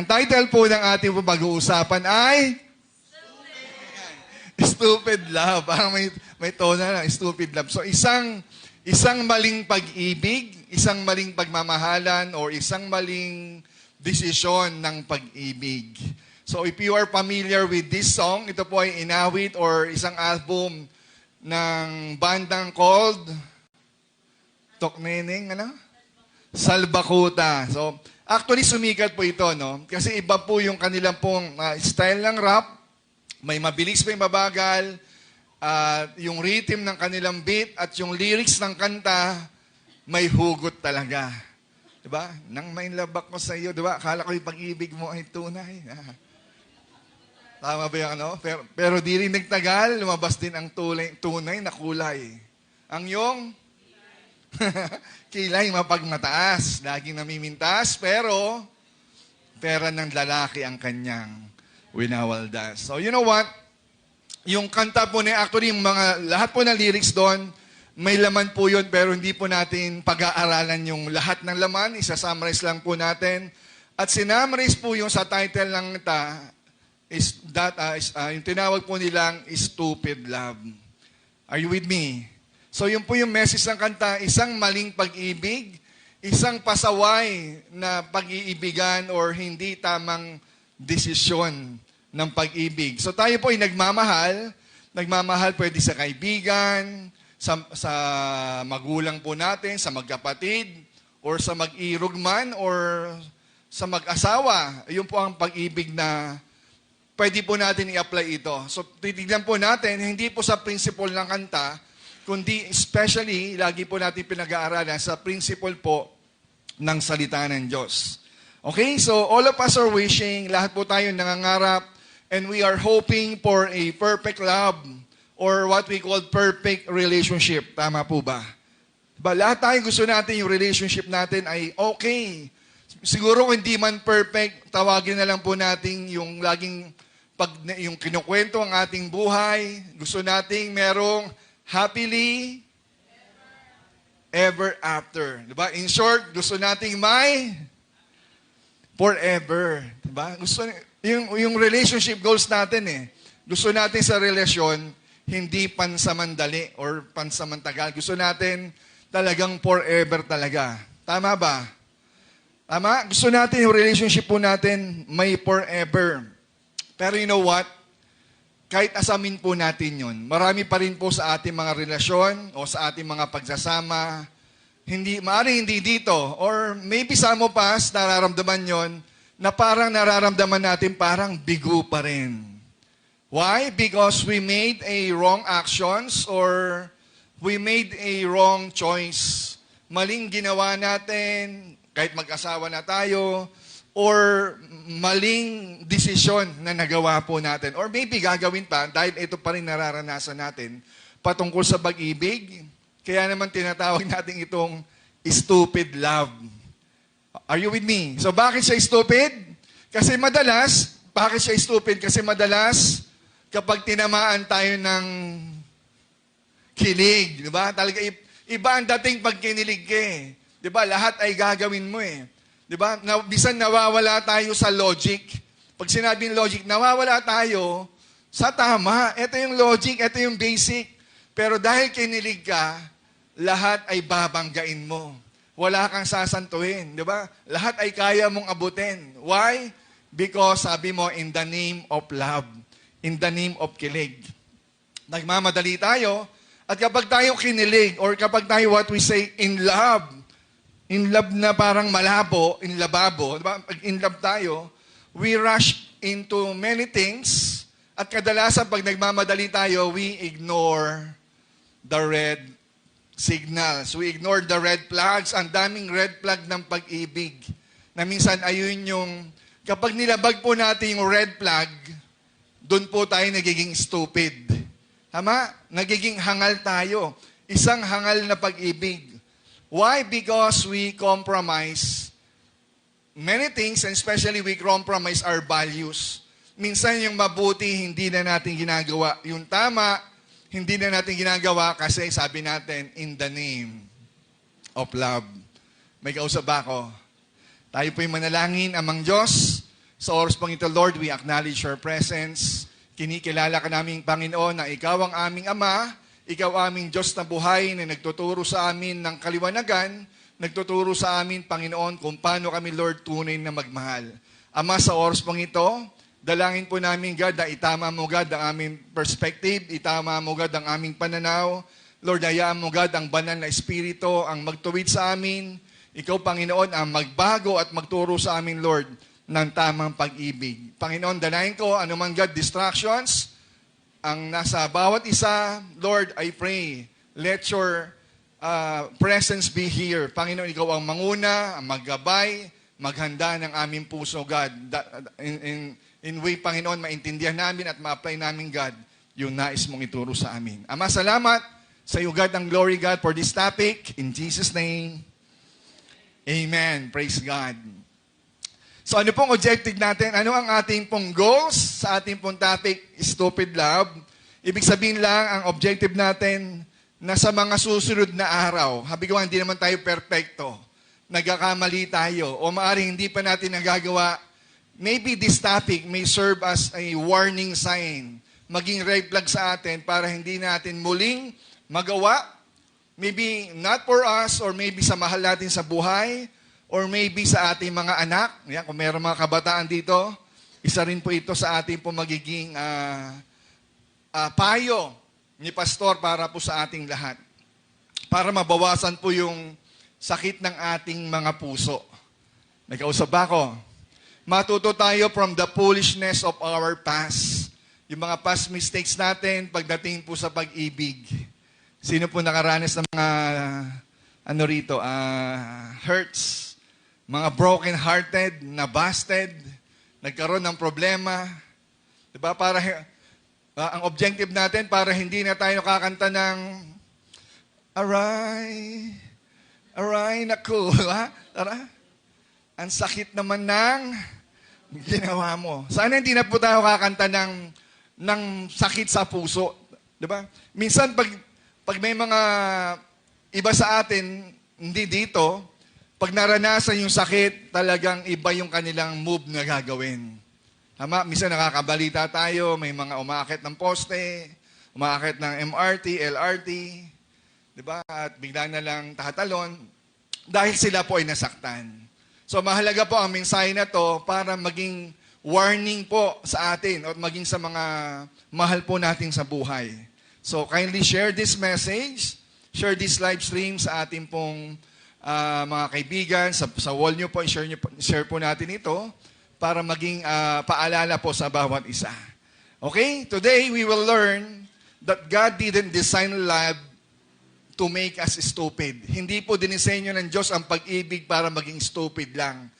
Ang title po ng ating pag-uusapan ay Stupid Love. Parang may tono na, Stupid Love. So isang maling pag-ibig, isang maling pagmamahalan, or isang maling desisyon ng pag-ibig. So if you are familiar with this song, ito po ay inawit or isang album ng bandang called Tokneneng, Salbakuta. So actually, sumikat po ito, no? Kasi iba po yung kanilang pong style ng rap. May mabilis, may mabagal. Yung rhythm ng kanilang beat at yung lyrics ng kanta, may hugot talaga. Diba? Nang may labak ko sa iyo, diba? Akala ko yung pag-ibig mo ay tunay. Tama ba yung ano? Pero di rin nagtagal, lumabas din ang tunay na kulay. Ang yung kilay mapagmataas, laging namimintas, pero pera ng lalaki ang kanyang winawaldas. So you know what? Yung kanta po niya, actually yung lahat po ng lyrics doon, may laman po yun, pero hindi po natin pag-aaralan yung lahat ng laman. Isa-summarize lang po natin. At sinamarize po yung sa title ng yung tinawag po nilang Stupid Love. Are you with me? So yun po yung message ng kanta, isang maling pag-ibig, isang pasaway na pag-iibigan or hindi tamang desisyon ng pag-ibig. So tayo po ay nagmamahal pwede sa kaibigan, sa magulang po natin, sa magkapatid, or sa mag-irog man, or sa mag-asawa. Yun po ang pag-ibig na pwede po natin i-apply ito. So titignan po natin, hindi po sa principle ng kanta, kundi especially, lagi po natin pinag-aaralan sa principle po ng salita ng Diyos. Okay, so all of us are wishing, lahat po tayo nangangarap, and we are hoping for a perfect love or what we call perfect relationship. Tama po ba? Diba, lahat tayo gusto natin yung relationship natin ay okay. Siguro kung hindi man perfect, tawagin na lang po natin yung laging yung kinukwento ang ating buhay. Gusto nating merong happily ever after. Diba? In short, gusto nating may forever. Diba? Gusto yung relationship goals natin Gusto natin sa relasyon hindi pansamandali or pansamantagal. Gusto natin talagang forever talaga. Tama ba? Tama? Gusto natin yung relationship po natin may forever. Pero you know what? Kahit asamin po natin yun, marami pa rin po sa ating mga relasyon o sa ating mga pagsasama, maaaring hindi dito, or maybe sa mo pas, nararamdaman yon na parang nararamdaman natin parang bigo pa rin. Why? Because we made a wrong actions or we made a wrong choice. Maling ginawa natin, kahit mag-asawa na tayo, or maling desisyon na nagawa po natin. Or maybe gagawin pa, dahil ito pa rin nararanasan natin, patungkol sa pag-ibig. Kaya naman tinatawag natin itong stupid love. Are you with me? So bakit siya stupid? Kasi madalas, kapag tinamaan tayo ng kilig, di ba? Talaga, iba ang dating pag kinilig ka Di ba? Lahat ay gagawin mo Di ba? Bisan nawawala tayo sa logic. Pag sinabing logic, nawawala tayo sa tama. Ito yung logic, ito yung basic. Pero dahil kinilig ka, lahat ay babanggain mo. Wala kang sasantuhin. Di ba? Lahat ay kaya mong abutin. Why? Because sabi mo, in the name of love. In the name of kilig. Nagmamadali tayo. At kapag tayo kinilig, or kapag tayo what we say, in love na parang malabo, in lababo, diba? Pag in love tayo, we rush into many things, at kadalasan pag nagmamadali tayo, we ignore the red signals. We ignore the red flags. Ang daming red flag ng pag-ibig. Na minsan ayun yung, kapag nilabag po natin yung red flag, doon po tayo nagiging stupid. Tama? Nagiging hangal tayo. Isang hangal na pag-ibig. Why? Because we compromise many things, and especially we compromise our values. Minsan yung mabuti, hindi na natin ginagawa. Yung tama, hindi na natin ginagawa kasi sabi natin, in the name of love. May kausap ba ako? Tayo po'y manalangin, Amang Diyos, Sa oras pong ito, Lord, we acknowledge your presence. Kinikilala ka namin, Panginoon, na ikaw ang aming Ama, ikaw aming Diyos na buhay na nagtuturo sa amin ng kaliwanagan, nagtuturo sa amin, Panginoon, kung paano kami, Lord, tunay na magmahal. Ama, sa oras pong ito, dalangin po namin, God, na itama mo, God, ang aming perspective, itama mo, God, ang aming pananaw. Lord, hayaan mo, God, ang banal na Espiritu, ang magtuwid sa amin. Ikaw, Panginoon, ang magbago at magturo sa amin, Lord, ng tamang pag-ibig. Panginoon, dalayan ko, anuman, God, distractions, ang nasa bawat isa, Lord, I pray, let your presence be here. Panginoon, ikaw ang manguna, ang maggabay, maghanda ng aming puso, God. In way, Panginoon, maintindihan namin at ma-apply namin, God, yung nais mong ituro sa amin. Ama, salamat sa iyo, God, ang glory, God, for this topic. In Jesus' name, amen. Praise God. So ano pong objective natin? Ano ang ating pong goals sa ating pong topic, Stupid Love? Ibig sabihin lang, ang objective natin na sa mga susunod na araw, habi ko, hindi naman tayo perfecto. Nagkakamali tayo. O maaaring hindi pa natin nagagawa. Maybe this topic may serve as a warning sign. Maging red flag sa atin para hindi natin muling magawa. Maybe not for us or maybe sa mahal natin sa buhay or maybe sa ating mga anak. Yan, kung mayroong mga kabataan dito, isa rin po ito sa ating po magiging payo ni Pastor para po sa ating lahat. Para mabawasan po yung sakit ng ating mga puso. Nagkausap ba ako? Matuto tayo from the foolishness of our past. Yung mga past mistakes natin pagdating po sa pag-ibig. Sino po nakaranas ng mga hurts? Mga broken-hearted, na-busted, nagkaroon ng problema. Diba? Para, ang objective natin, para hindi na tayo kakanta ng aray, naku. Tara. Ang sakit naman ng ginawa mo. Sana hindi na po tayo kakanta ng sakit sa puso. Diba? Minsan, pag may mga iba sa atin, hindi dito, pag naranasan yung sakit, talagang iba yung kanilang move na gagawin. Tama? Minsan nakakabalita tayo, may mga umaakit ng poste, umaakit ng MRT, LRT, di ba? At bigla na lang tatalon dahil sila po ay nasaktan. So mahalaga po ang mensahe na to para maging warning po sa atin at maging sa mga mahal po natin sa buhay. So kindly share this message, share this live stream sa ating pong mga kaibigan, sa wall nyo po, share po natin ito para maging paalala po sa bawat isa. Okay? Today, we will learn that God didn't design love to make us stupid. Hindi po dinisenyo ng Diyos ang pag-ibig para maging stupid lang.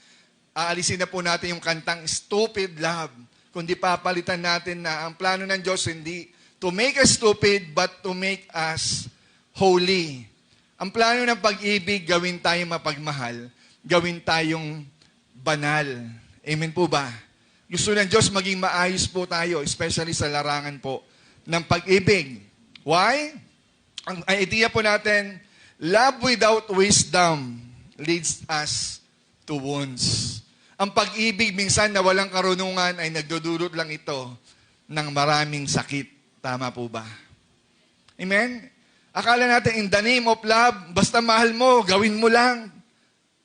Aalisin na po natin yung kantang Stupid Love. Kundi papalitan natin na ang plano ng Diyos hindi to make us stupid, but to make us holy. Ang plano ng pag-ibig, gawin tayong mapagmahal, gawin tayong banal. Amen po ba? Gusto ng Diyos maging maayos po tayo, especially sa larangan po ng pag-ibig. Why? Ang idea po natin, love without wisdom leads us to wounds. Ang pag-ibig minsan na walang karunungan ay nagdudulot lang ito ng maraming sakit. Tama po ba? Amen? Akala natin, in the name of love, basta mahal mo, gawin mo lang.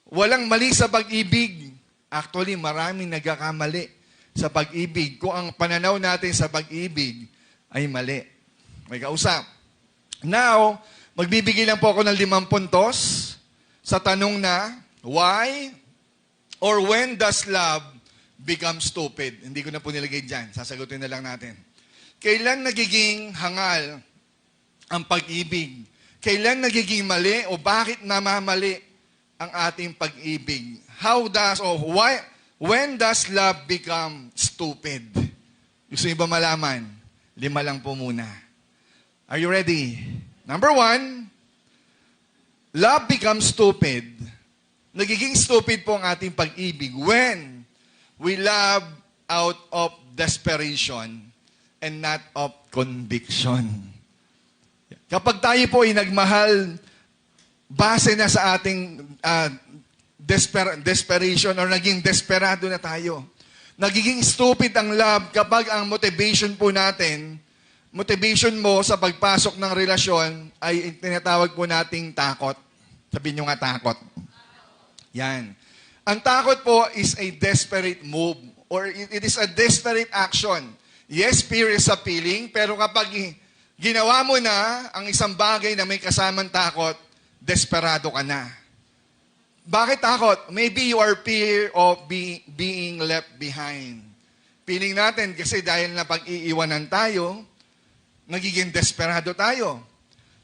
Walang mali sa pag-ibig. Actually, maraming nagkakamali sa pag-ibig. Kung ang pananaw natin sa pag-ibig ay mali. May kausap. Now, magbibigay lang po ako ng 5 puntos sa tanong na, why or when does love become stupid? Hindi ko na po nilagay dyan. Sasagutin na lang natin. Kailan nagiging hangal ang pag-ibig? Kailan nagiging mali o bakit namamali ang ating pag-ibig? When does love become stupid? Gusto niyo ba malaman? 5 lang po muna. Are you ready? Number 1, love becomes stupid. Nagiging stupid po ang ating pag-ibig when we love out of desperation and not of conviction. Kapag tayo po ay nagmahal, base na sa ating desperation or naging desperado na tayo. Nagiging stupid ang love kapag ang motivation po natin, motivation mo sa pagpasok ng relasyon ay tinatawag po nating takot. Sabihin nyo nga takot. Yan. Ang takot po is a desperate move or it is a desperate action. Yes, fear is appealing, pero kapag ginawa mo na ang isang bagay na may kasamang takot, desperado ka na. Bakit takot? Maybe you are fear of being left behind. Feeling natin kasi dahil napag-iiwanan tayo, nagiging desperado tayo.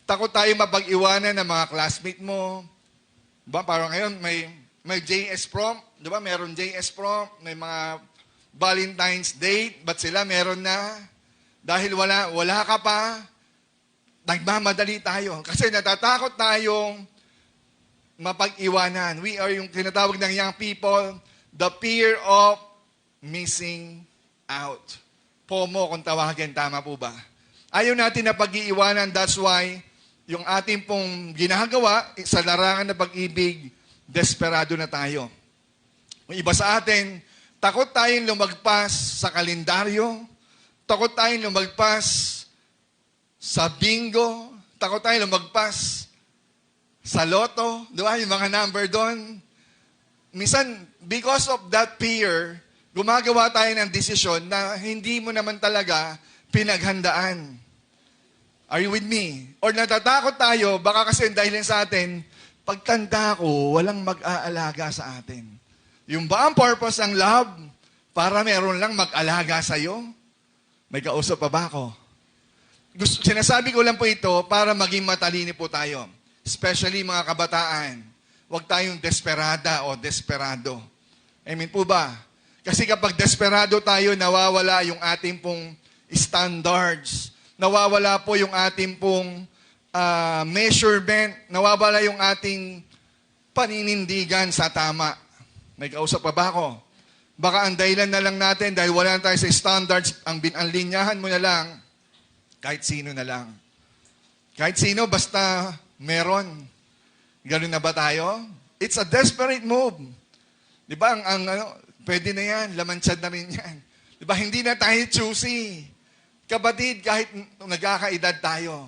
Takot tayo mapag-iwanan ng mga classmate mo. Diba? Parang ngayon, may JS prom. Diba? Meron JS prom. May mga Valentine's date. Ba't sila meron na? Dahil wala ka pa, nagmamadali tayo. Kasi natatakot tayong mapag-iwanan. We are yung tinatawag ng young people, the fear of missing out. FOMO kung tawagin, tama po ba? Ayaw natin na pag-iiwanan, that's why yung ating pong ginagawa sa larangan ng pag-ibig, desperado na tayo. Yung iba sa atin, takot tayong lumagpas sa kalendaryo, takot tayong lumagpas sa bingo, takot tayong lumagpas sa loto, di ba? Yung mga number doon. Minsan, because of that fear, gumagawa tayo ng desisyon na hindi mo naman talaga pinaghandaan. Are you with me? Or natatakot tayo, baka kasi dahil sa atin, pagtanda ko, walang mag-aalaga sa atin. Yung ba ang purpose ng love? Para meron lang mag-alaga sa'yo? May kausap pa ba ako? Sinasabi ko lang po ito para maging matalino po tayo. Especially mga kabataan. Huwag tayong desperada o desperado. Amen po ba? Kasi kapag desperado tayo, nawawala yung ating pong standards. Nawawala po yung ating pong measurement. Nawawala yung ating paninindigan sa tama. May kausap pa ba ako? Baka ang dahilan na lang natin dahil wala na tayo sa standards, ang linyahan mo na lang, kahit sino na lang. Kahit sino, basta meron. Ganun na ba tayo? It's a desperate move. Di ba? Pwede na yan. Lamansyad na rin yan. Di ba? Hindi na tayo choosy. Kapatid, kahit nagkakaedad tayo,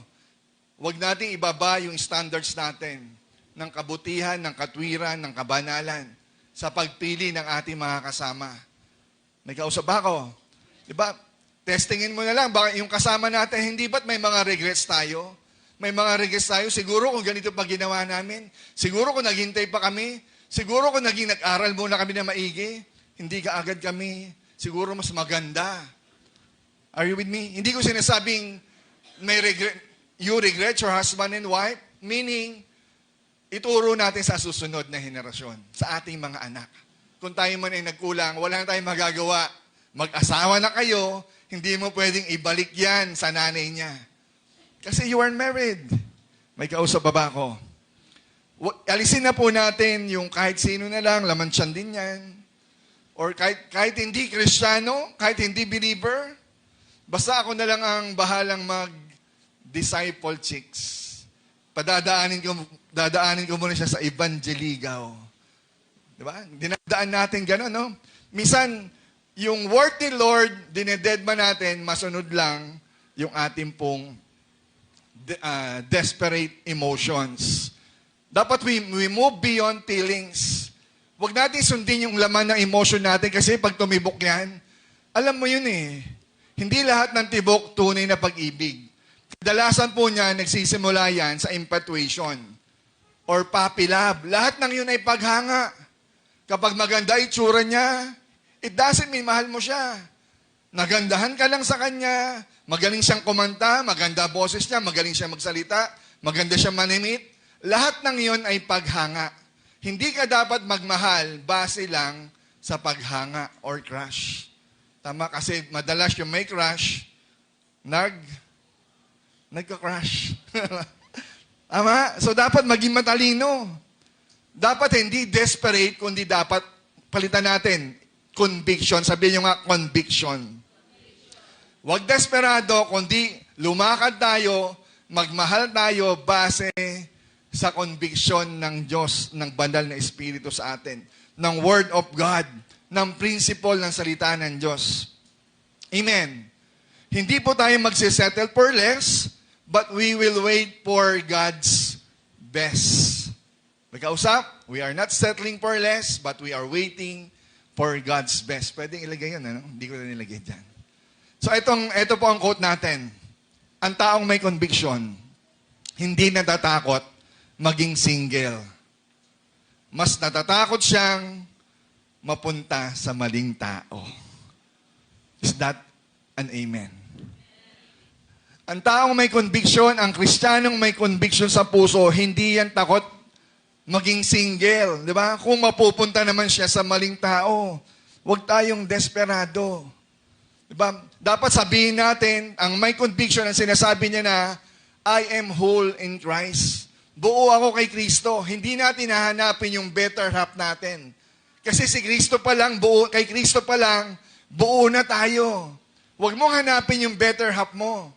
huwag nating ibaba yung standards natin ng kabutihan, ng katwiran, ng kabanalan sa pagpili ng ating mga kasama. May kausap ba ako? Diba? Testingin mo na lang, baka yung kasama natin, hindi ba't may mga regrets tayo? May mga regrets tayo? Siguro kung ganito pa ginawa namin, siguro kung naghintay pa kami, siguro kung nag-aral muna kami na maigi, hindi ka agad kami, siguro mas maganda. Are you with me? Hindi ko sinasabing you regret your husband and wife, meaning, ituro natin sa susunod na henerasyon, sa ating mga anak. Kung tayo man ay nagkulang, wala na tayong magagawa. Mag-asawa na kayo, hindi mo pwedeng ibalik yan sa nanay niya. Kasi you aren't married. May kausap pa ba ako? Alisin na po natin yung kahit sino na lang, lamantiyan din yan. Or kahit hindi Kristiyano, kahit hindi believer, basta ako na lang ang bahalang mag-disciple chicks. Dadaanin ko muna siya sa evangeligao. Diba? Dinadaan natin gano'n, no? Minsan, yung word ni Lord, dinededma natin, masunod lang yung ating pong desperate emotions. Dapat we move beyond feelings. Huwag natin sundin yung laman ng emotion natin kasi pag tumibok yan, alam mo yun eh. Hindi lahat ng tibok tunay na pag-ibig. Kadalasan po niya, nagsisimula yan sa infatuation or puppy love. Lahat ng yun ay paghanga. Kapag maganda itsura niya, it doesn't mean mahal mo siya. Nagandahan ka lang sa kanya, magaling siyang kumanta, maganda boses niya, magaling siya magsalita, maganda siya manimit. Lahat ng yun ay paghanga. Hindi ka dapat magmahal base lang sa paghanga or crush. Tama, kasi madalas yung may crush, nagka-crush. Tama? So dapat maging matalino. Dapat hindi desperate, kundi dapat palitan natin. Conviction. Sabihin nyo nga, conviction. Huwag desperado, kundi lumakad tayo, magmahal tayo base sa conviction ng Diyos, ng banal na Espiritu sa atin, ng Word of God, ng principle ng salita ng Diyos. Amen. Hindi po tayo magsisettle for less, but we will wait for God's best. Magkausap, we are not settling for less, but we are waiting for God's best. Pwedeng ilagay yun, ano? Hindi ko na nilagay dyan. So ito po ang quote natin. Ang taong may conviction, hindi natatakot maging single. Mas natatakot siyang mapunta sa maling tao. Is that an amen? Ang taong may conviction, ang Kristiyanong may conviction sa puso, hindi yan takot maging single. Di ba? Kung mapupunta naman siya sa maling tao, huwag tayong desperado. Di ba? Dapat sabihin natin, ang may conviction, ang sinasabi niya na, I am whole in Christ. Buo ako kay Kristo. Hindi natin hahanapin yung better half natin. Kasi si Kristo pa lang, kay Kristo pa lang, buo na tayo. Huwag mong hanapin yung better half mo.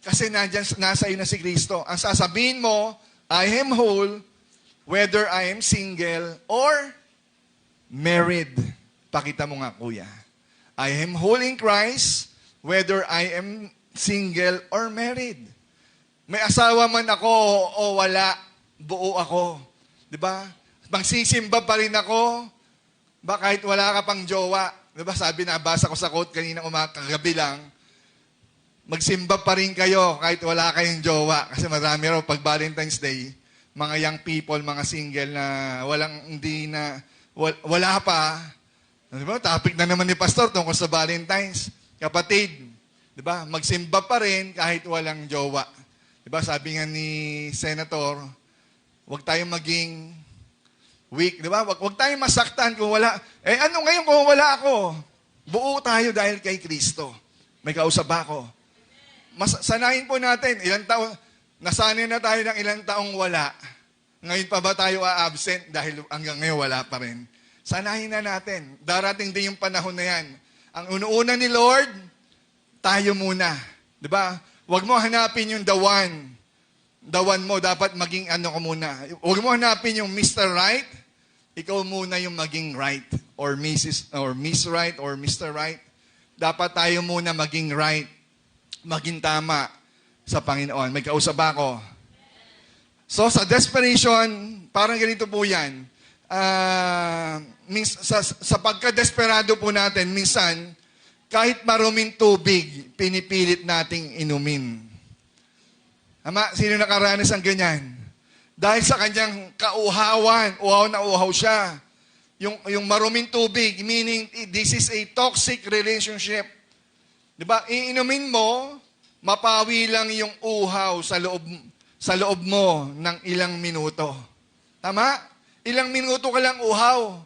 Kasi nasa iyo na si Kristo. Ang sasabihin mo, I am whole, whether I am single or married. Pakita mo nga, kuya. I am whole in Christ, whether I am single or married. May asawa man ako o wala, buo ako. Diba? Magsisimba pa rin ako, kahit wala ka pang jowa. Diba? Sabi na, basa ko sa quote kanina kagabi lang, magsimba pa rin kayo kahit wala kayong jowa. Kasi marami raw pag Valentine's Day, mga young people, mga single na wala pa. Diba? Topic na naman ni Pastor tungkol sa Valentine's. Kapatid, diba? Magsimba pa rin kahit walang jowa. Diba? Sabi nga ni Senator, huwag tayong maging weak. Diba? Huwag tayong masaktan kung wala. Ano ngayon kung wala ako? Buo tayo dahil kay Kristo. May kausap ako. Sanayin po natin, nasanay na tayo ng ilang taong wala. Ngayon pa ba tayo absent dahil hanggang ngayon wala pa rin? Sanayin na natin. Darating din yung panahon na yan. Ang unuuna ni Lord, tayo muna. Diba? Huwag mo hanapin yung the one. The one mo, dapat maging ko muna. Huwag mo hanapin yung Mr. Right. Ikaw muna yung maging right. Or Mrs. or Miss Right or Mr. Right. Dapat tayo muna maging right. Maging tama sa Panginoon. May kausap ako. So, sa desperation, parang ganito po yan. Sa pagka-desperado po natin, minsan, kahit maruming tubig, pinipilit nating inumin. Ama, sino nakaranas ang ganyan? Dahil sa kanyang kauhawan, uhaw na uhaw siya. Yung maruming tubig, meaning this is a toxic relationship. Diba? Iinumin mo, mapawi lang yung uhaw sa loob mo ng ilang minuto. Tama? Ilang minuto ka lang uhaw.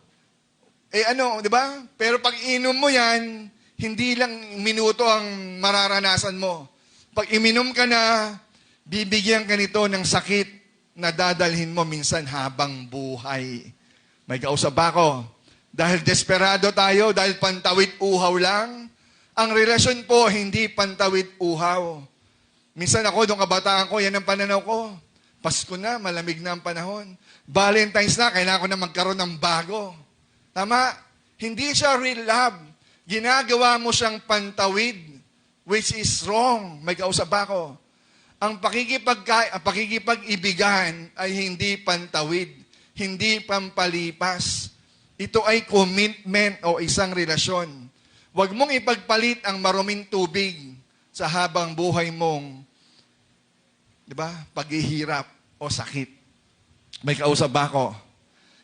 Diba? Pero pag inom mo yan, hindi lang minuto ang mararanasan mo. Pag iminom ka na, bibigyan ka nito ng sakit na dadalhin mo minsan habang buhay. May kausap ako. Dahil desperado tayo, dahil pantawid uhaw lang, ang relasyon po, hindi pantawid uhaw. Minsan ako, nung kabataan ko, yan ang pananaw ko. Pasko na, malamig na ang panahon. Valentine's na, kailangan ko na magkaroon ng bago. Tama? Hindi siya real love. Ginagawa mo siyang pantawid, which is wrong. May kausap ako. Ang pakikipag-ibigan ay hindi pantawid, hindi pampalipas. Ito ay commitment o isang relasyon. Huwag mong ipagpalit ang maruming tubig sa habang buhay mong, paghihirap o sakit. May kausap ako.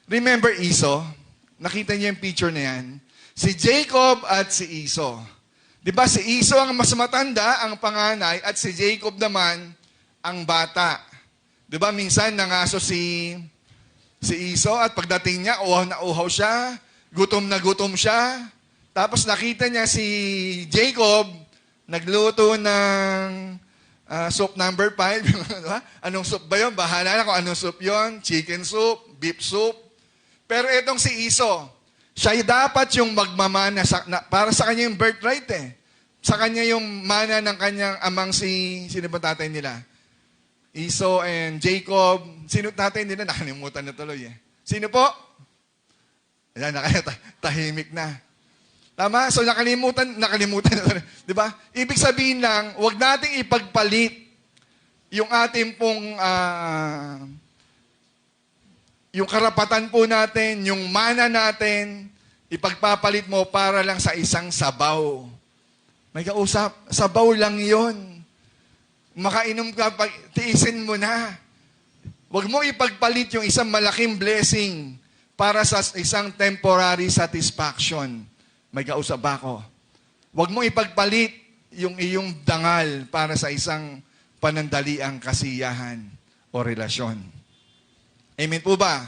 Remember Esau? Nakita niyo yung picture na yan? Si Jacob at si Esau. Si Esau ang mas matanda, ang panganay, at si Jacob naman ang bata. Minsan nangaso si Esau at pagdating niya, uhaw na uhaw siya, gutom na gutom siya. Tapos nakita niya si Jacob, nagluto ng soup number 5. Anong soup ba yun? Bahala na kung anong soup yun. Chicken soup, beef soup. Pero itong si Esau, siya dapat yung magmamana para sa kanya yung birthright eh. Sa kanya yung mana ng kanyang amang sino ba tatay nila? Esau and Jacob. Sino tatay nila? Nakalimutan na tuloy eh. Sino po? Ayan, tahimik na. Tama? So nakalimutan, di ba? Ibig sabihin lang, huwag nating ipagpalit yung ating pong, yung karapatan po natin, yung mana natin, ipagpapalit mo para lang sa isang sabaw. May kausap, sabaw lang yon. Makainom ka, tiisin mo na. Huwag mo ipagpalit yung isang malaking blessing para sa isang temporary satisfaction. May kausap ako. Huwag mo ipagpalit yung iyong dangal para sa isang panandaliang kasiyahan o relasyon. Amen po ba?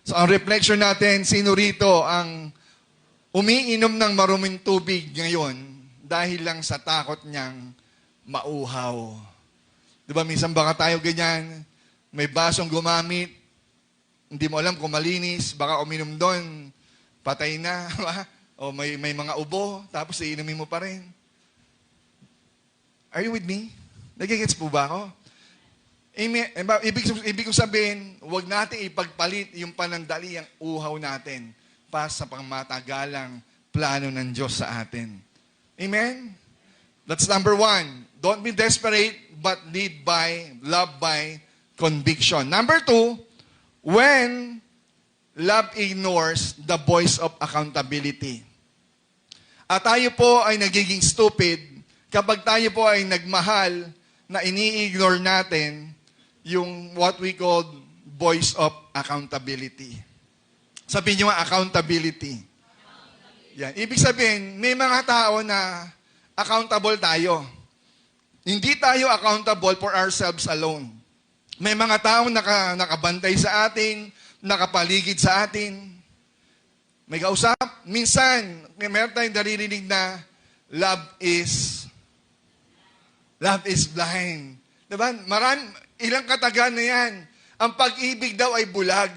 So ang reflection natin, sino rito ang umiinom ng maruming tubig ngayon dahil lang sa takot niyang mauhaw? Di ba, minsan baka tayo ganyan, may basong gumamit, hindi mo alam kung malinis, baka uminom doon, patay na, o may mga ubo, tapos iinumin mo pa rin. Are you with me? Nagigets po ba ako? Amen. Ibig kong sabihin, huwag natin ipagpalit yung panandaliang uhaw natin para sa pangmatagalang plano ng Diyos sa atin. Amen? That's number 1. Don't be desperate, but lead by, love by conviction. Number 2, when love ignores the voice of accountability. At tayo po ay nagiging stupid kapag tayo po ay nagmahal na ini-ignore natin yung what we call voice of accountability. Sabihin nyo nga, accountability. Yan. Ibig sabihin, may mga tao na accountable tayo. Hindi tayo accountable for ourselves alone. May mga taong nakabantay sa atin, nakapaligid sa atin. May kausap. Minsan, meron tayong naririnig na love is blind. Diba? Ilang katagan na yan. Ang pag-ibig daw ay bulag.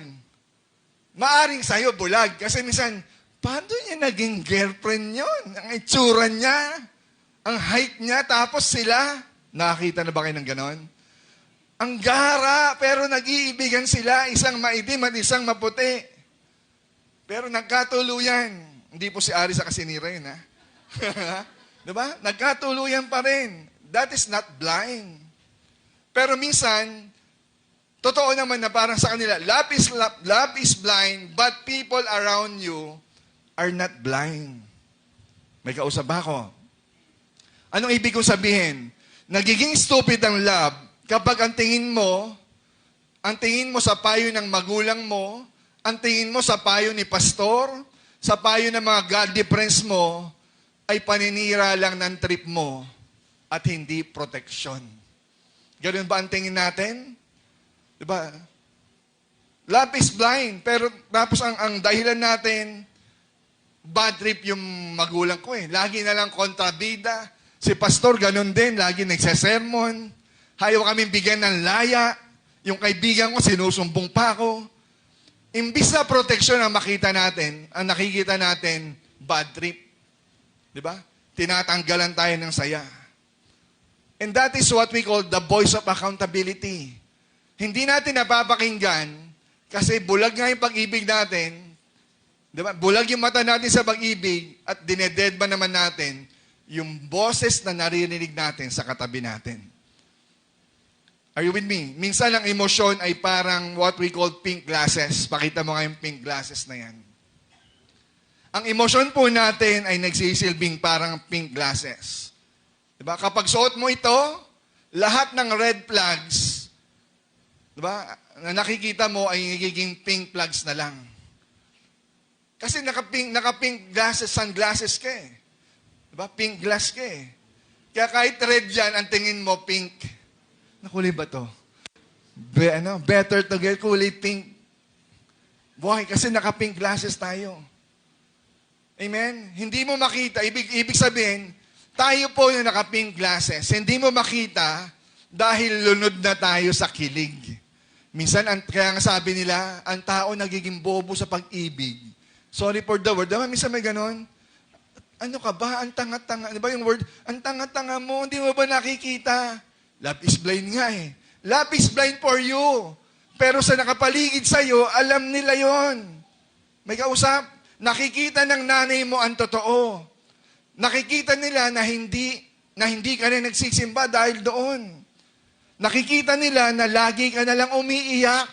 Maaring sa'yo bulag. Kasi minsan, paano niya naging girlfriend yun? Ang itsura niya, ang height niya, tapos sila. Nakakita na ba kayo ng ganon? Ang gara, pero nag-iibigan sila, isang maitim at isang maputi. Pero nagkatuluyan. Hindi po si Ari sa kasinira yun, ha? Diba? Nagkatuluyan pa rin. That is not blind. Pero minsan, totoo naman na parang sa kanila, love is blind, but people around you are not blind. May kausap ba ako? Anong ibig kong sabihin? Nagiging stupid ang love kapag ang tingin mo sa payo ng magulang mo, ang tingin mo sa payo ni pastor, sa payo ng mga godly friends mo, ay paninira lang ng trip mo at hindi protection. Ganun ba ang tingin natin? Diba? Love is blind, pero tapos ang dahilan natin, bad trip yung magulang ko eh. Lagi na lang kontrabida. Si pastor, ganun din, lagi nagsasermon. Hayaw kaming bigyan ng laya. Yung kaibigan ko, sinusumbong pa ako. Imbis na protection ang makita natin, ang nakikita natin, bad trip. Diba? Tinatanggalan tayo ng saya. And that is what we call the voice of accountability. Hindi natin napapakinggan kasi bulag nga yung pag-ibig natin. Diba? Bulag yung mata natin sa pag-ibig at dineded ba naman natin yung boses na naririnig natin sa katabi natin. Are you with me? Minsan ang emosyon ay parang what we call pink glasses. Pakita mo nga yung pink glasses na yan. Ang emosyon po natin ay nagsisilbing parang pink glasses. Diba? Kapag suot mo ito, lahat ng red flags, diba, na nakikita mo ay nagiging pink flags na lang. Kasi naka-pink glasses, sunglasses ka eh. Diba? Pink glass ka eh. Kaya kahit red yan, ang tingin mo pink. Nakulay ba to? Better to get kulay pink. Buhay, kasi naka-pink glasses tayo. Amen? Hindi mo makita. Ibig sabihin, tayo po yung naka-pink glasses. Hindi mo makita dahil lunod na tayo sa kilig. Minsan, kaya nga sabi nila, ang tao nagiging bobo sa pag-ibig. Sorry for the word. Diba, minsan may ganon? Ano ka ba? Ang tanga-tanga. Diba yung word? Ang tanga-tanga mo. Hindi mo ba nakikita? Love is blind nga eh. Love is blind for you. Pero sa nakapaligid sa'yo, alam nila yon. May kausap. Nakikita ng nanay mo ang totoo. Nakikita nila na hindi ka na nagsisimba dahil doon. Nakikita nila na lagi ka na lang umiiyak,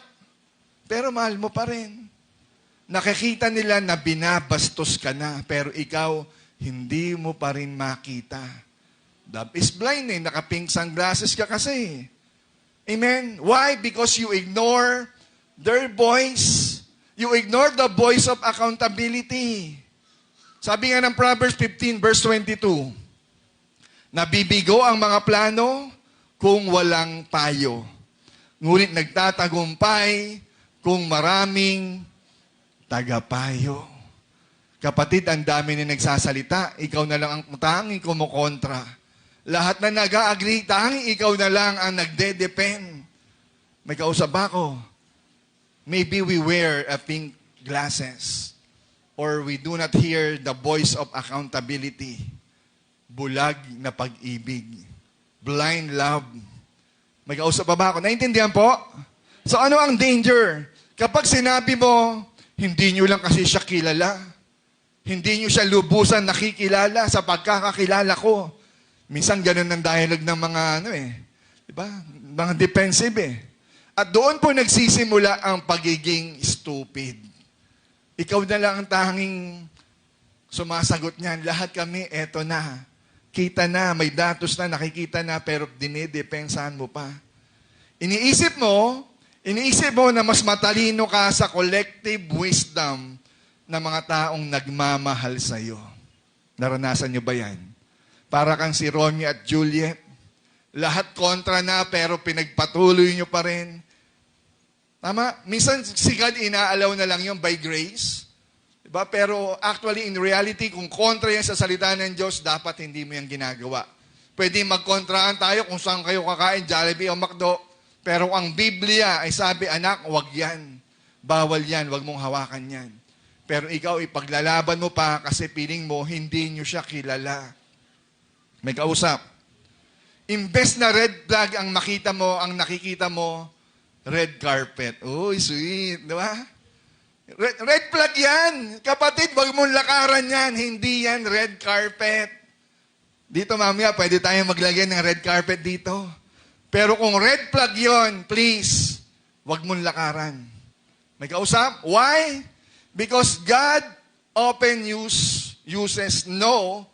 pero mahal mo pa rin. Nakikita nila na binabastos ka na, pero ikaw, hindi mo pa rin makita. Love is blind nakapink sunglasses ka kasi. Amen? Why? Because you ignore their voice. You ignore the voice of accountability. Sabi nga ng Proverbs 15 verse 22, nabibigo ang mga plano kung walang payo. Ngunit nagtatagumpay kung maraming tagapayo. Kapatid, ang dami na nagsasalita, ikaw na lang ang tanging kumukontra. Lahat na nag-agree, tanging ikaw na lang ang nagde-depend. May kausap ako. Maybe we wear a pink glasses or we do not hear the voice of accountability. Bulag na pag-ibig. Blind love. May kausap pa ba ako? Naintindihan po? So ano ang danger? Kapag sinabi mo, hindi nyo lang kasi siya kilala. Hindi nyo siya lubusan nakikilala sa pagkakakilala ko. Minsan ganun ang dialogue ng mga diba? Mga defensive At doon po nagsisimula ang pagiging stupid. Ikaw na lang ang tanging sumasagot niyan. Lahat kami, eto na. Kita na, may datos na, nakikita na, pero dinidepensahan mo pa. Iniisip mo na mas matalino ka sa collective wisdom ng mga taong nagmamahal sa iyo. Naranasan niyo ba yan? Para kang si Romeo at Juliet. Lahat kontra na pero pinagpatuloy niyo pa rin. Tama? Minsan si God inaalaw na lang yun by grace. Diba? Pero actually in reality, kung kontra yan sa salita ng Diyos, dapat hindi mo yan ginagawa. Pwede magkontrahan tayo kung saan kayo kakain, Jollibee o McDo. Pero ang Biblia ay sabi, anak, wag yan. Bawal yan, wag mong hawakan yan. Pero ikaw, ipaglalaban mo pa kasi piling mo, hindi nyo siya kilala. May kausap. Imbes na red flag ang makita mo, ang nakikita mo, red carpet. Uy, sweet. Di ba? Red flag yan. Kapatid, wag mong lakaran yan. Hindi yan red carpet. Dito mamaya, pwede tayong maglagay ng red carpet dito. Pero kung red flag yon, please, wag mong lakaran. May kausap? Why? Because God often uses no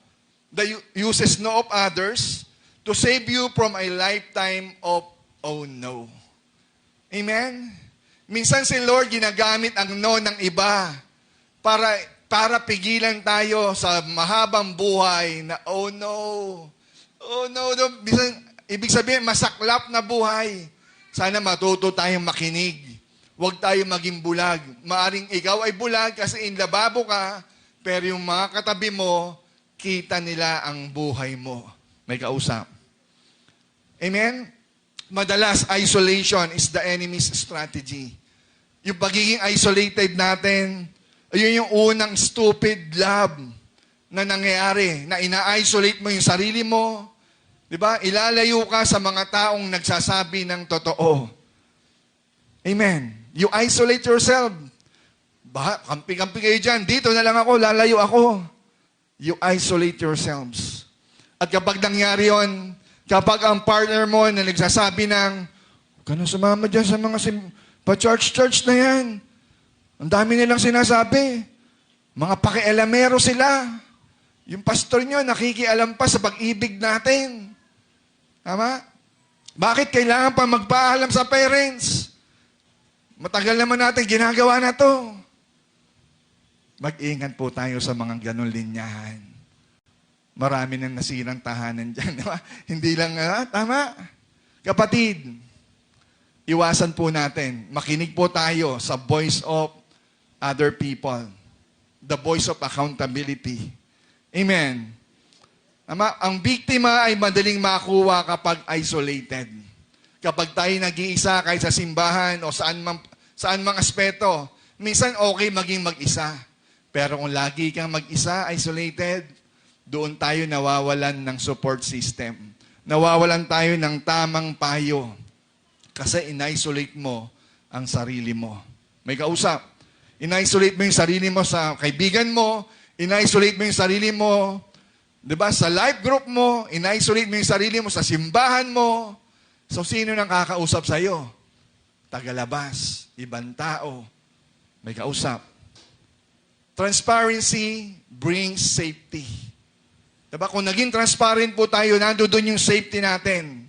of others to save you from a lifetime of oh no. Amen? Minsan si Lord ginagamit ang no ng iba para pigilan tayo sa mahabang buhay na oh no. Oh no. Minsan, ibig sabihin, masaklap na buhay. Sana matuto tayong makinig. Huwag tayong maging bulag. Maaring ikaw ay bulag kasi in lababo ka, pero yung mga katabi mo, kita nila ang buhay mo. May kausap. Amen? Madalas, isolation is the enemy's strategy. Yung pagiging isolated natin, yun yung unang stupid love na nangyayari, na ina-isolate mo yung sarili mo, diba? Ilalayo ka sa mga taong nagsasabi ng totoo. Amen. You isolate yourself. Kampi-kampi kayo dyan. Dito na lang ako, lalayo ako. You isolate yourselves. At kapag nangyari yon, kapag ang partner mo na nagsasabi ng, huwag ka na sumama dyan sa mga pa-church na yan. Ang dami nilang sinasabi. Mga pakialamero sila. Yung pastor nyo, nakikialam pa sa pag-ibig natin. Tama? Bakit kailangan pa magpaalam sa parents? Matagal naman natin ginagawa na to. Mag-ingat po tayo sa mga ganong linyahan. Marami nang nasirang tahanan dyan. Hindi lang, tama? Kapatid, iwasan po natin. Makinig po tayo sa voice of other people. The voice of accountability. Amen. Tama? Ang biktima ay madaling makuha kapag isolated. Kapag tayo nag-iisa kahit sa simbahan o saan mang aspeto, minsan okay maging mag-isa. Pero kung lagi kang mag-isa, isolated, doon tayo nawawalan ng support system. Nawawalan tayo ng tamang payo. Kasi in-isolate mo ang sarili mo. May kausap. In-isolate mo yung sarili mo sa kaibigan mo. In-isolate mo yung sarili mo, diba, sa life group mo. In-isolate mo yung sarili mo sa simbahan mo. So, sino nang kakausap sa'yo? Tagalabas, ibang tao, may kausap. Transparency brings safety. Diba? Kung naging transparent po tayo, nandoon yung safety natin.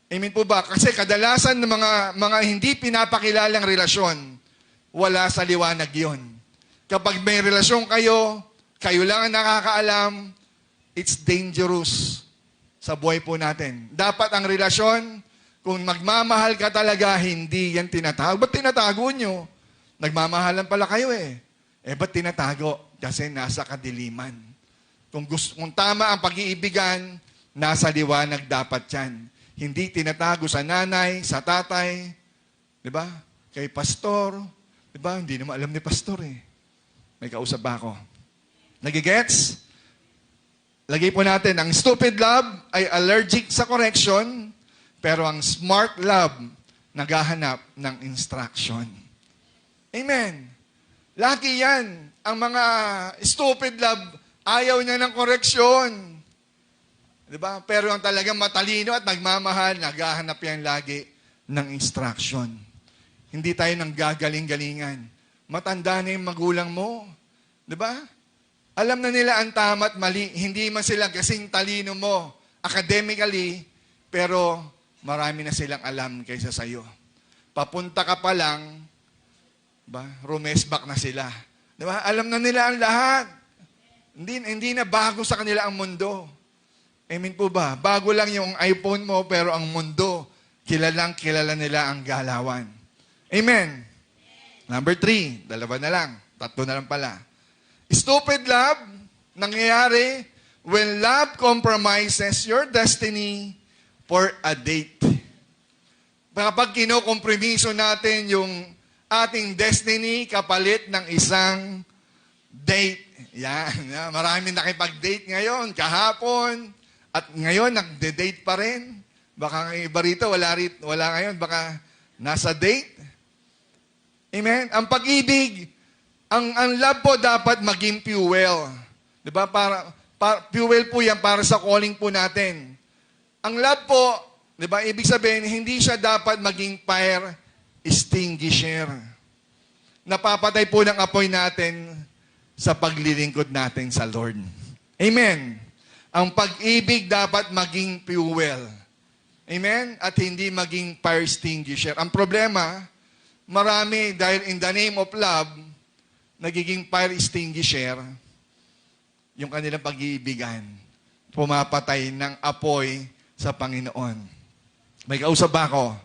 Amen po ba? Kasi kadalasan ng mga hindi pinapakilalang relasyon, wala sa liwanag yon. Kapag may relasyon kayo, kayo lang ang nakakaalam, it's dangerous sa buhay po natin. Dapat ang relasyon, kung magmamahal ka talaga, hindi yan tinatago. Ba't tinatago nyo? Nagmamahalan pala kayo eh. Ba't tinatago? Kasi nasa kadiliman. Kung tama ang pag-iibigan, nasa liwanag dapat yan. Hindi tinatago sa nanay, sa tatay, di ba? Kay pastor, di ba? Hindi naman alam ni pastor eh. May kausap ba ako? Nagigets? Lagay po natin, ang stupid love ay allergic sa correction, pero ang smart love, naghahanap ng instruction. Amen. Lagi yan. Ang mga stupid love, ayaw niya ng koreksyon. Diba? Pero ang talagang matalino at nagmamahal, naghahanap yan lagi ng instruction. Hindi tayo nang gagaling-galingan. Matanda na yung magulang mo. Diba? Alam na nila ang tama at mali. Hindi man sila kasing talino mo academically, pero marami na silang alam kaysa sa'yo. Papunta ka pa lang, ba? Rumesbak na sila. Di ba? Alam na nila ang lahat. Hindi na bago sa kanila ang mundo. Amen po ba? Bago lang yung iPhone mo, pero ang mundo, kilala nila ang galawan. Amen. Number 3, dalawa na lang. 3 na lang pala. Stupid love, nangyayari when love compromises your destiny for a date. Kapag kinokompromiso natin yung ating destiny kapalit ng isang date. Yan. Maraming nakipag-date ngayon, kahapon, at ngayon nagde-date pa rin. Baka ang iba rito, wala ngayon, baka nasa date. Amen? Ang pag-ibig, ang love po dapat maging fuel. Diba? Fuel po yan para sa calling po natin. Ang love po, diba, ibig sabihin, hindi siya dapat maging fire extinguisher. Napapatay po ng apoy natin sa paglilingkod natin sa Lord. Amen. Ang pag-ibig dapat maging fuel. Amen? At hindi maging fire extinguisher. Ang problema, marami dahil in the name of love, nagiging fire extinguisher, yung kanilang pag-iibigan, pumapatay ng apoy sa Panginoon. May kausap ba ako?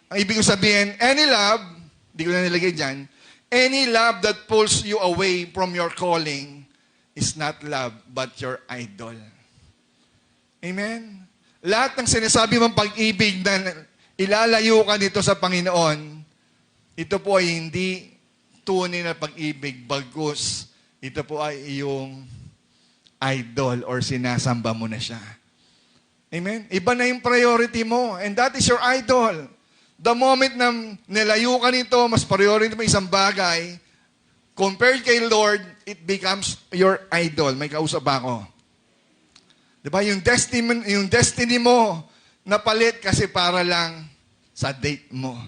Ang ibig ko sabihin, any love, di ko na nilagay dyan, any love that pulls you away from your calling is not love, but your idol. Amen? Lahat ng sinasabi mong pag-ibig na ilalayo ka nito sa Panginoon, ito po ay hindi tunay na pag-ibig, bagkus. Ito po ay iyong idol or sinasamba mo na siya. Amen? Iba na yung priority mo, and that is your idol. The moment na nilayo ka nito, mas priority mo isang bagay, compared kay Lord, it becomes your idol. May kausap ba ako? Diba? Yung destiny mo, napalit kasi para lang sa date mo.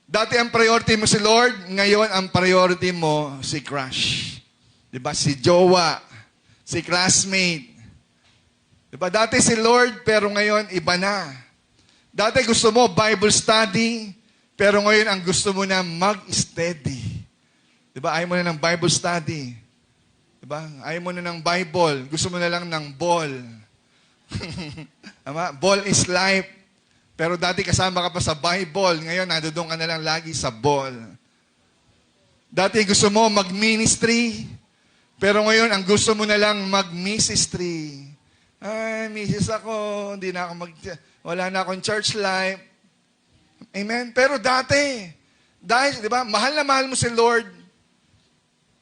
Dati ang priority mo si Lord, ngayon ang priority mo si crush. Diba? Si jowa, si classmate. Diba? Dati si Lord, pero ngayon iba na. Dati gusto mo Bible study, pero ngayon ang gusto mo na mag-steady. Diba? Ayaw mo na ng Bible study. Diba? Ayaw mo na ng Bible. Gusto mo na lang ng ball. Ball is life. Pero dati kasama ka pa sa Bible. Ngayon, nandoon ka na lang lagi sa ball. Dati gusto mo mag-ministry. Pero ngayon, ang gusto mo na lang mag-ministry. Ay, misis ako. Wala na akong church life. Amen? Pero dati, dahil, di ba, mahal na mahal mo si Lord.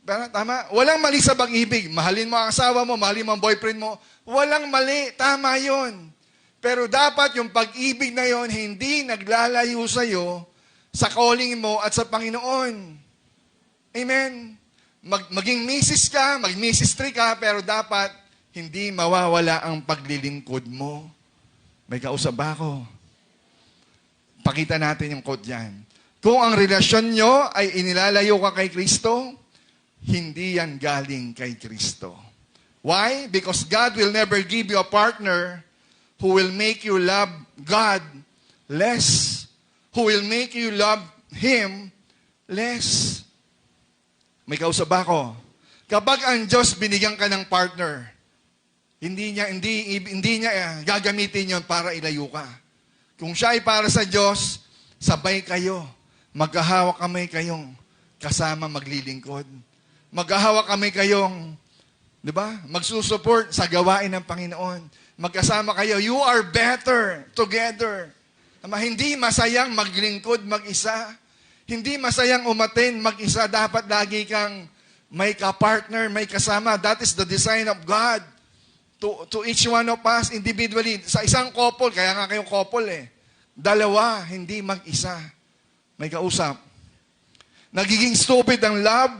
Tama? Walang mali sa pag-ibig. Mahalin mo ang asawa mo, mahalin mo ang boyfriend mo. Walang mali. Tama yon. Pero dapat yung pag-ibig na yon hindi naglalayo sa'yo sa calling mo at sa Panginoon. Amen? Maging misis ka, mag-ministry ka, pero dapat hindi mawawala ang paglilingkod mo. May kausap ba ako? Pakita natin yung quote yan. Kung ang relasyon nyo ay inilalayo ka kay Kristo, hindi yan galing kay Kristo. Why? Because God will never give you a partner who will make you love God less, who will make you love Him less. May kausap ako. Kapag ang Diyos binigyan ka ng partner, hindi niya gagamitin yon para ilayo ka. Kung siya ay para sa Diyos, sabay kayo. Maghahawak kamay kayong kasama maglilingkod. Maghahawak kamay kayong, di ba? Magsusupport sa gawain ng Panginoon. Magkasama kayo. You are better together. Hindi masayang maglingkod mag-isa. Hindi masayang umaten mag-isa. Dapat lagi kang may ka-partner, may kasama. That is the design of God. To each one of us individually. Sa isang couple, kaya nga kayong couple dalawa, hindi mag-isa. May kausap. Nagiging stupid ang love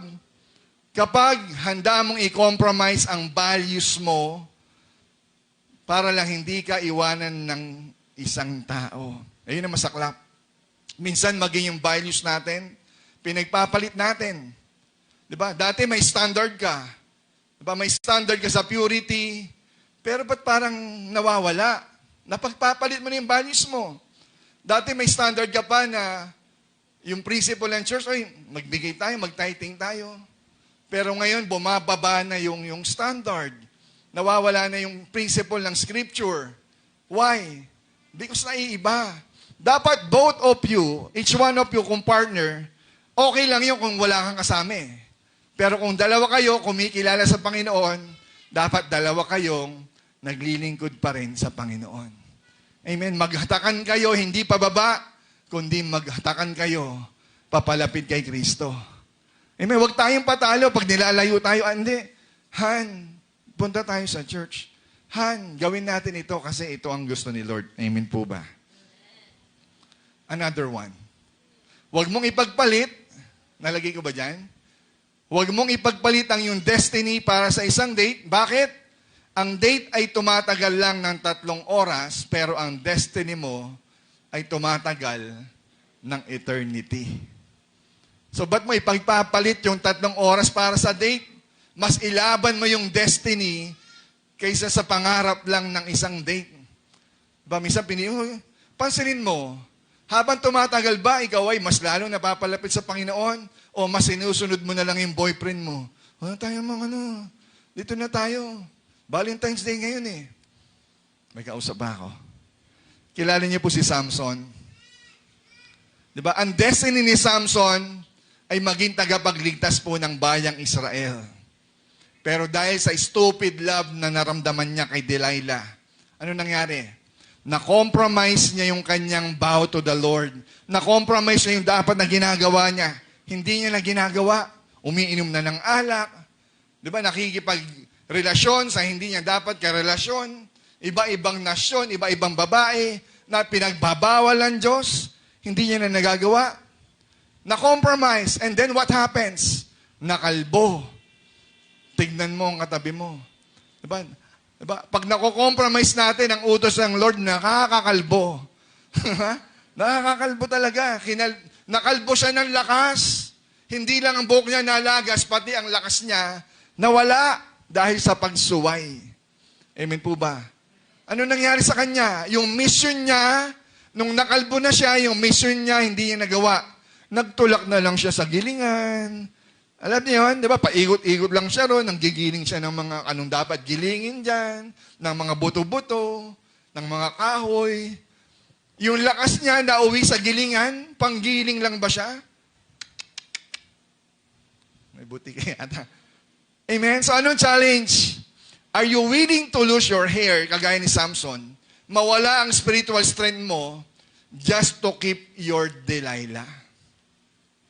kapag handa mong i-compromise ang values mo para lang hindi ka iwanan ng isang tao. Ayun ang masaklap. Minsan maging yung values natin, pinagpapalit natin. Diba? Dati may standard ka. Diba? May standard ka sa purity, pero ba't parang nawawala? Napagpapalit mo na yung values mo. Dati may standard ka pa na yung principle ng church, ay, magbigay tayo, mag-tithing tayo. Pero ngayon, bumababa na yung standard. Nawawala na yung principle ng scripture. Why? Because naiiba. Dapat both of you, each one of you kung partner, okay lang yun kung wala kang kasama Pero kung dalawa kayo, kumikilala sa Panginoon, dapat dalawa kayong naglilingkod pa rin sa Panginoon. Amen. Maghatakan kayo, hindi pababa, kundi maghatakan kayo, papalapit kay Kristo. Amen. Huwag tayong patalo pag nilalayo tayo. Hindi. Han, punta tayo sa church. Han, gawin natin ito kasi ito ang gusto ni Lord. Amen po ba? Another one. Huwag mong ipagpalit, nalagay ko ba dyan? Huwag mong ipagpalit ang iyong destiny para sa isang date. Bakit? Ang date ay tumatagal lang ng 3 oras, pero ang destiny mo ay tumatagal ng eternity. So, ba't mo ipagpapalit yung 3 oras para sa date? Mas ilaban mo yung destiny kaysa sa pangarap lang ng isang date. Diba, minsan pansinin mo, habang tumatagal ba, ikaw ay mas lalong napapalapit sa Panginoon o mas sinusunod mo na lang yung boyfriend mo? Dito na tayo. Valentine's Day ngayon May kausap ba ako? Kilala niyo po si Samson. Diba? Ang destiny ni Samson ay maging tagapagligtas po ng bayang Israel. Pero dahil sa stupid love na naramdaman niya kay Delilah, ano nangyari? Na-compromise niya yung kanyang vow to the Lord. Na-compromise niya yung dapat na ginagawa niya. Hindi niya na ginagawa. Umiinom na ng alak. Diba? Nakikipagrelasyon sa hindi niya dapat karelasyon. Iba-ibang nasyon, iba-ibang babae na pinagbabawal ng Diyos. Hindi niya na nagagawa. Na-compromise. And then what happens? Nakalbo. Tignan mo ang katabi mo. Diba? Pag nako-compromise natin ang utos ng Lord, nakakakalbo. Nakakakalbo talaga. Nakalbo siya ng lakas. Hindi lang ang buhok niya nalagas, pati ang lakas niya nawala dahil sa pagsuway. Amen po ba? Ano nangyari sa kanya? Yung mission niya, nung nakalbo na siya, yung mission niya, hindi niya nagawa. Nagtulak na lang siya sa gilingan. Alam niyo yun, di ba? Paikot-ikot lang siya ron, nanggigiling siya ng mga anong dapat gilingin dyan, ng mga buto-buto, ng mga kahoy. Yung lakas niya nauwi sa gilingan, panggiling lang ba siya? May buti kaya ata. Amen? So anong challenge? Are you willing to lose your hair, kagaya ni Samson, mawala ang spiritual strength mo, just to keep your Delilah?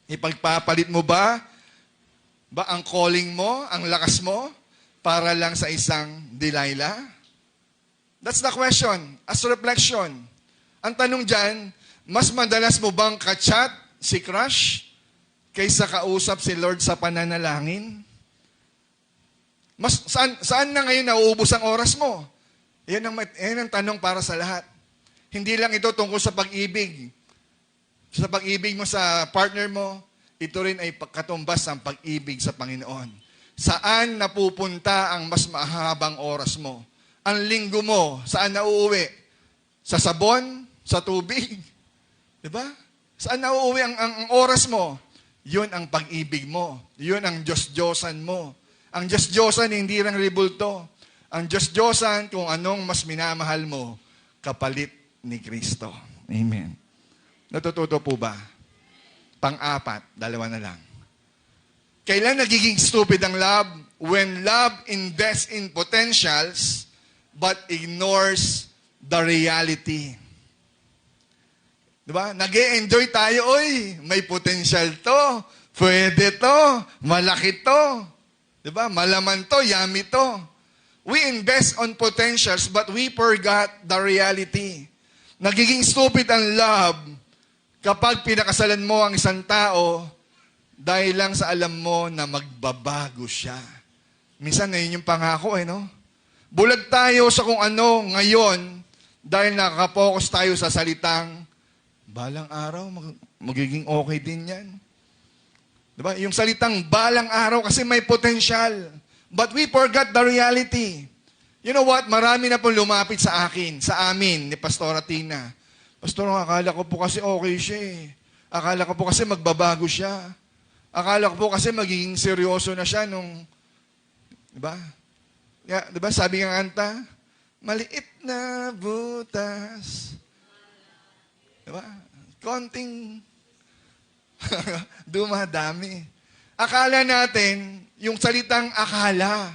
Ipagpapalit mo ba ang calling mo, ang lakas mo, para lang sa isang Delilah? That's the question. As reflection. Ang tanong dyan, mas madalas mo bang ka-chat si crush kaysa kausap si Lord sa pananalangin? Saan na ngayon nauubos ang oras mo? Yan ang tanong para sa lahat. Hindi lang ito tungkol sa pag-ibig. Sa pag-ibig mo sa partner mo, ito rin ay katumbas ng pag-ibig sa Panginoon. Saan napupunta ang mas mahabang oras mo? Ang linggo mo, saan nauuwi? Sa sabon? Sa tubig? Diba? Saan nauuwi ang oras mo? Yun ang pag-ibig mo. Yun ang Diyos-Diyosan mo. Ang Diyos-Diyosan, hindi lang ribulto. Ang Diyos-Diyosan, kung anong mas minamahal mo, kapalit ni Kristo. Amen. Natututo po ba? Pang-apat, dalawa na lang. Kailan nagiging stupid ang love? When love invests in potentials, but ignores the reality. Diba? Nag-e-enjoy tayo, oy, may potential to, pwede to, malaki to. Diba? Malaman to, yummy to. We invest on potentials, but we forgot the reality. Nagiging stupid ang love kapag pinakasalan mo ang isang tao dahil lang sa alam mo na magbabago siya. Minsan na yun yung pangako, no? Bulag tayo sa kung ano ngayon dahil nakaka-focus tayo sa salitang balang araw, magiging okay din yan. Diba? Yung salitang balang araw kasi may potential. But we forgot the reality. You know what? Marami na po lumapit sa akin, sa amin, ni Pastora Tina. Pastor, akala ko po kasi okay siya eh. Akala ko po kasi magbabago siya. Akala ko po kasi magiging seryoso na siya nung, diba? Yeah, diba? Sabi ng kanta, maliit na butas. Diba? Konting dumadami. Akala natin, yung salitang akala,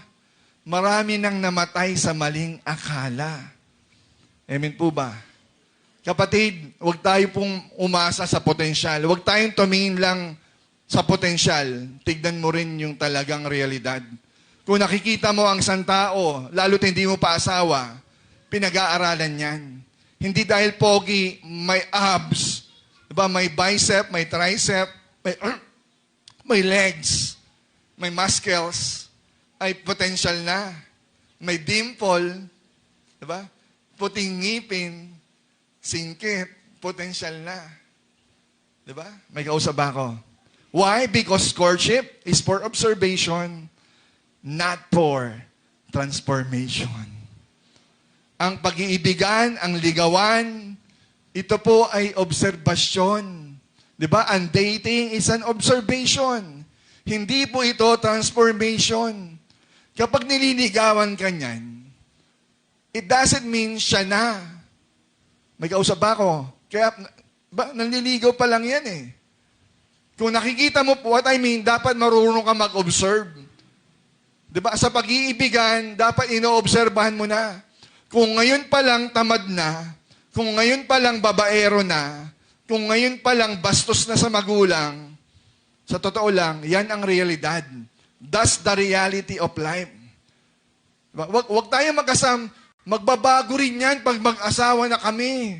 marami nang namatay sa maling akala. Amen po ba? Kapatid, huwag tayo pong umasa sa potensyal. Huwag tayong tumingin lang sa potensyal. Tignan mo rin yung talagang realidad. Kung nakikita mo ang isang tao, lalo't hindi mo pa asawa, pinag-aaralan yan. Hindi dahil pogi, may abs, diba? May bicep, may tricep, may legs, may muscles, ay potential na. May dimple, diba? Puting ngipin, singkit, potential na. Diba? May kausap ako. Why? Because courtship is for observation, not for transformation. Ang pag-iibigan, ang ligawan, ito po ay obserbasyon. Diba? Ang dating is an observation. Hindi po ito transformation. Kapag nililigawan ka niyan, it doesn't mean siya na. May kausap ba ako? Kaya, nanliligaw pa lang yan eh. Kung nakikita mo po, what I mean, dapat marunong ka mag-observe. Diba? Sa pag-iibigan, dapat ino-obserbahan mo na. Kung ngayon pa lang tamad na, kung ngayon pa lang babaero na, kung ngayon pa lang bastos na sa magulang, sa totoo lang, yan ang realidad. That's the reality of life. Wag tayo magbabago rin yan pag mag-asawa na kami.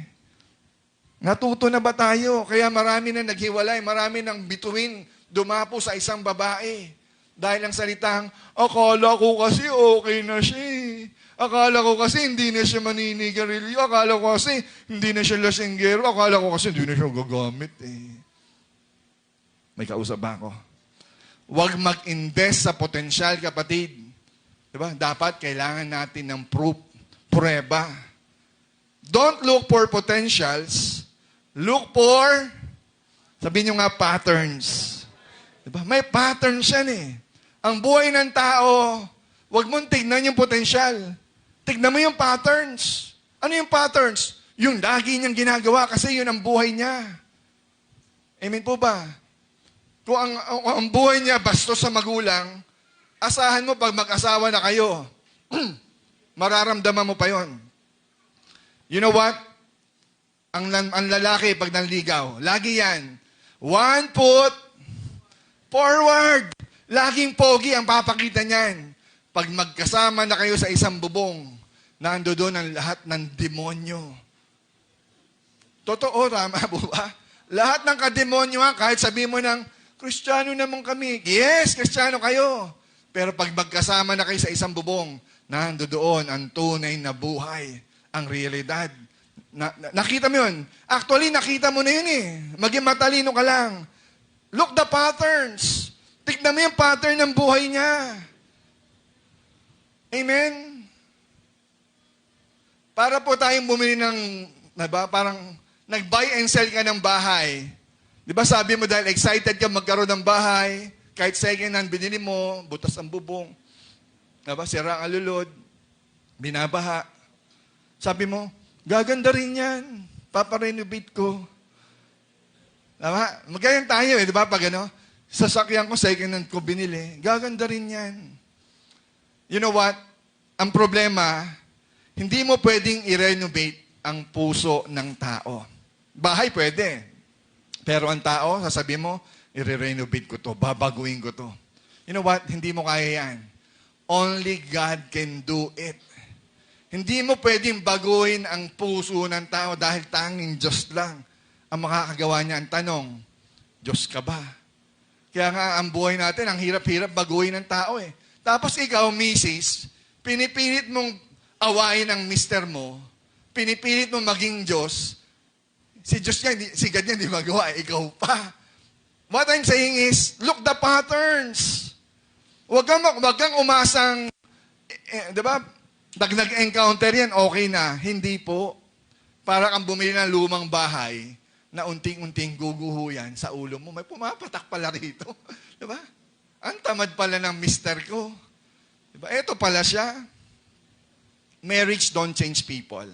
Natuto na ba tayo? Kaya marami na naghiwalay, marami nang bituin, dumapo sa isang babae. Dahil ang salitang, akala ko kasi okay na siya eh. Akala ko kasi hindi na siya maninigarilyo. Akala ko kasi hindi na siya lasinggero. Akala ko kasi hindi na siya gagamit eh. May kausap ba ako? Huwag mag-invest sa potensyal, kapatid. Diba? Dapat kailangan natin ng proof, prueba. Don't look for potentials. Look for, sabihin nyo nga, patterns. Diba? May patterns yan eh. Ang buhay ng tao, huwag mong tignan yung potensyal. Tignan mo yung patterns. Ano yung patterns? Yung lagi niyang ginagawa kasi yun ang buhay niya. Amen po ba? Kung ang buhay niya bastos sa magulang, asahan mo pag mag-asawa na kayo, mararamdaman mo pa yon. You know what? Ang lalaki pag nanligaw, lagi yan, one foot forward. Laging pogi ang papakita niyan. Pag magkasama na kayo sa isang bubong, nandoon ang lahat ng demonyo. Totoo, tama po ba? Lahat ng kademonyo, kahit sabi mo ng, Kristiyano naman kami. Yes, Kristiyano kayo. Pero pag magkasama na kayo sa isang bubong, nandoon ang tunay na buhay, ang realidad. Nakita mo yun. Actually, nakita mo na yun eh. Maging matalino ka lang. Look the patterns. Tignan mo yung pattern ng buhay niya. Amen? Para po tayong bumili ng, diba, parang nag-buy and sell ka ng bahay. Di ba sabi mo dahil excited ka magkaroon ng bahay, kahit second hand binili mo, butas ang bubong, diba, sira ang alulod, binabaha. Sabi mo, gaganda rin yan, paparenovate ko. Diba? Magayon tayo di ba, pag ano, sasakyan ko, second hand ko binili, gaganda rin yan. You know what? Ang problema, hindi mo pwedeng i-renovate ang puso ng tao. Bahay pwede. Pero ang tao, sasabihin mo, i-renovate ko to, babaguhin ko to. You know what? Hindi mo kaya yan. Only God can do it. Hindi mo pwedeng baguhin ang puso ng tao dahil tanging Diyos lang ang makakagawa niya. Ang tanong, Diyos ka ba? Kaya nga, ang buhay natin, ang hirap-hirap baguhin ng tao eh. Tapos ikaw, misis, pinipilit mong awayin ang mister mo, pinipilit mong maging Diyos, si Diyos niya, si God niya hindi magawa, ikaw pa. What I'm saying is, look the patterns. Huwag kang umasang, di ba, nag-encounter yan, okay na. Hindi po. Para kang bumili ng lumang bahay, na unting-unting guguho yan sa ulo mo, may pumapatak pala rito. Di ba? Ang tamad pala ng mister ko. Di ba? Ito pala siya. Marriage don't change people.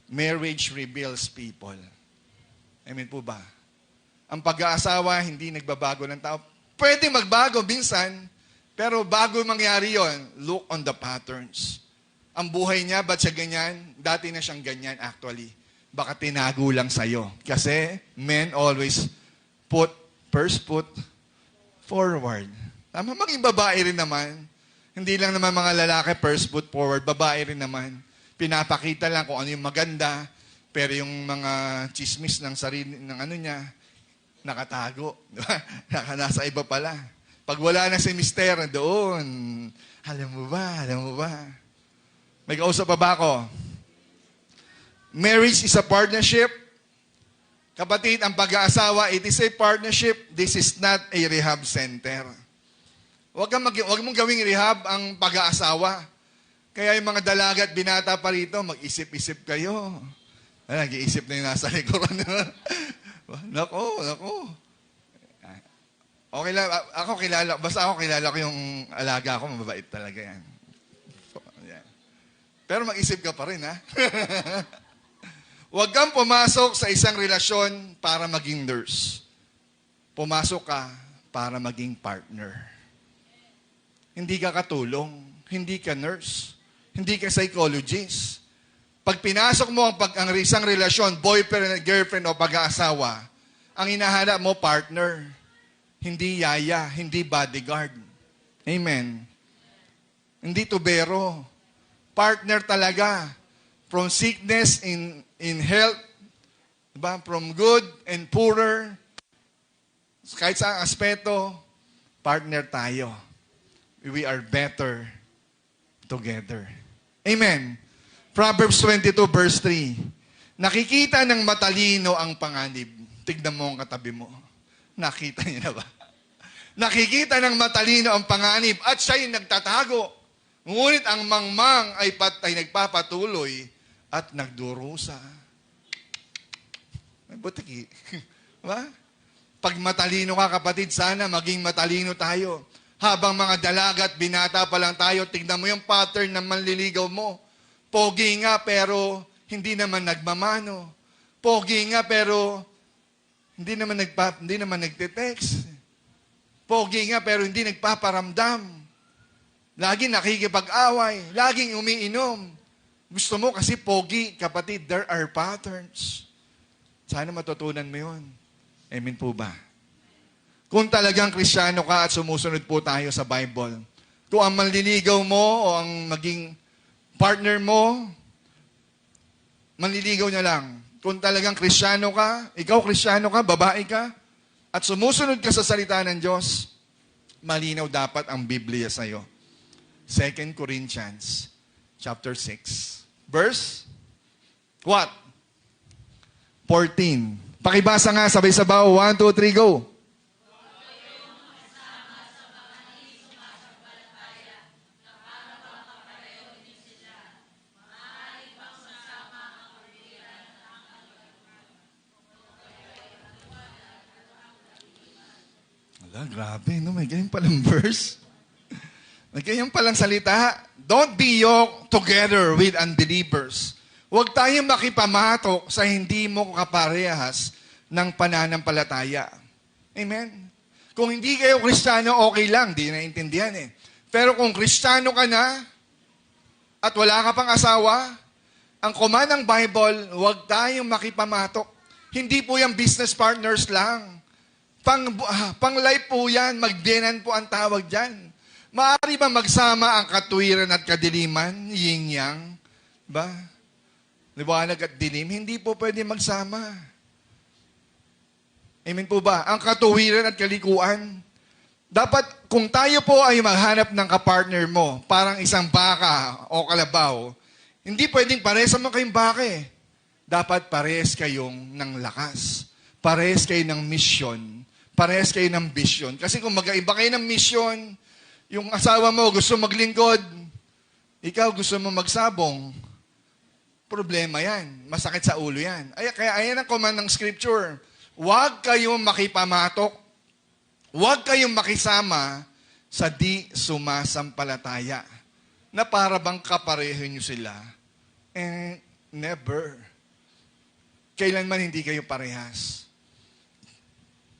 Marriage reveals people. Amen po ba? Ang pag-aasawa, hindi nagbabago ng tao. Pwede magbago minsan, pero bago mangyari yon, look on the patterns. Ang buhay niya, ba't siya ganyan? Dati na siyang ganyan actually. Baka tinago lang sa'yo. Kasi men always first put forward. Tama, maging babae rin naman. Hindi lang naman mga lalaki first put forward, babae rin naman. Pinapakita lang kung ano yung maganda, pero yung mga chismis ng sarili, ng ano niya, nakatago. Nasa iba pala. Pag wala na si mister, doon, alam mo ba? May kausap pa ba ako? Marriage is a partnership. Kapatid, ang pag-aasawa, it is a partnership. This is not a rehab center. Huwag mong gawing rehab ang pag-aasawa. Kaya yung mga dalaga at binata pa rito, mag-isip-isip kayo. Nag-iisip na yung nasa likuran. Nako. Okay lang, basta ako kilala ko yung alaga ko, mababait talaga yan. So, yan. Pero mag-isip ka pa rin, ha? Huwag kang pumasok sa isang relasyon para maging nurse. Pumasok ka para maging partner. Hindi ka katulong, hindi ka nurse, hindi ka psychologist. Pag pinasok mo ang isang relasyon, boyfriend, girlfriend o pag-aasawa, ang hinahanap mo partner, hindi yaya, hindi bodyguard. Amen. Hindi tubero. Partner talaga. From sickness in health, diba? From good and poorer, kahit sa aspeto, partner tayo. We are better together. Amen. Proverbs 22 verse 3. Nakikita ng matalino ang panganib. Tignan mo ang katabi mo. Nakita niyo na ba? Nakikita ng matalino ang panganib at siya'y nagtatago. Ngunit ang mangmang ay nagpapatuloy at nagdurusa. May butiki. Diba? Pag matalino ka, kapatid, sana maging matalino tayo. Habang mga dalaga at binata pa lang tayo, tignan mo yung pattern ng manliligaw mo. Pogi nga pero hindi naman nagmamano. Pogi nga pero hindi naman nagte-text. Pogi nga pero hindi nagpaparamdam. Lagi nakikipag-away. Laging umiinom. Gusto mo kasi pogi, kapatid, there are patterns. Sana matutunan mo yun. Amen po ba? Kung talagang Kristiyano ka at sumusunod po tayo sa Bible, kung ang manliligaw mo o ang maging partner mo, manliligaw niya lang, kung talagang Kristiyano ka, ikaw Kristiyano ka, babae ka, at sumusunod ka sa salita ng Diyos, malinaw dapat ang Biblia sa'yo. 2 Corinthians chapter 6. Verse? What? 14. Pakibasa nga, sabay-sabaw. 1, 2, 3, go. Ala, grabe, no? May ganyan palang verse. May ganyan palang salita. Don't be yoked together with unbelievers. Huwag tayong makipamatok sa hindi mo kaparehas ng pananampalataya. Amen? Kung hindi kayo Kristiyano, okay lang. Di naintindihan eh. Pero kung Kristiyano ka na at wala ka pang asawa, ang command ng Bible, huwag tayong makipamatok. Hindi po yung business partners lang. Pang life po yan, magbiyenan po ang tawag dyan. Maaari ba magsama ang katuwiran at kadiliman, yin-yang? Ba? Liwanag at dilim, hindi po pwede magsama. Amen po ba? Ang katuwiran at kalikuan. Dapat, kung tayo po ay maghanap ng kapartner mo, parang isang baka o kalabaw, hindi pwedeng pares mo kayong baka eh. Dapat pares kayong ng lakas. Pares kayo ng mission. Parehas kayo ng vision. Kasi kung magkaiba kayo ng mission, yung asawa mo gusto maglingkod, ikaw gusto mo magsabong, problema yan. Masakit sa ulo yan. Kaya ayan ang command ng Scripture. Huwag kayong makipamatok. Huwag kayong makisama sa di sumasampalataya. Na para bang kapareho nyo sila. Never. Kailanman hindi kayo parehas.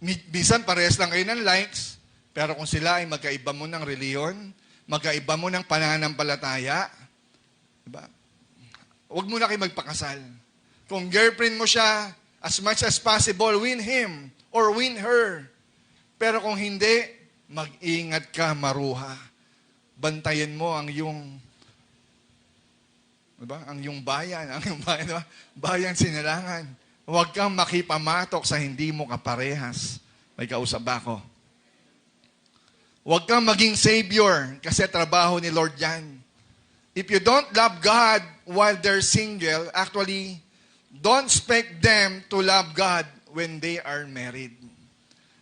Minsan parehas lang kayo ng likes, pero kung sila ay magkaiba mo ng reliyon, magkaiba mo ng pananampalataya, diba? Huwag mo na kayo magpakasal. Kung girlfriend mo siya, as much as possible, win him or win her. Pero kung hindi, mag-ingat ka, maruha. Bantayan mo ang iyong, diba? Ang iyong bayan, diba? Bayan sinalangan. Huwag kang makipamatok sa hindi mo kaparehas. May kausap ako. Huwag kang maging savior kasi trabaho ni Lord yan. If you don't love God while they're single, actually, don't expect them to love God when they are married.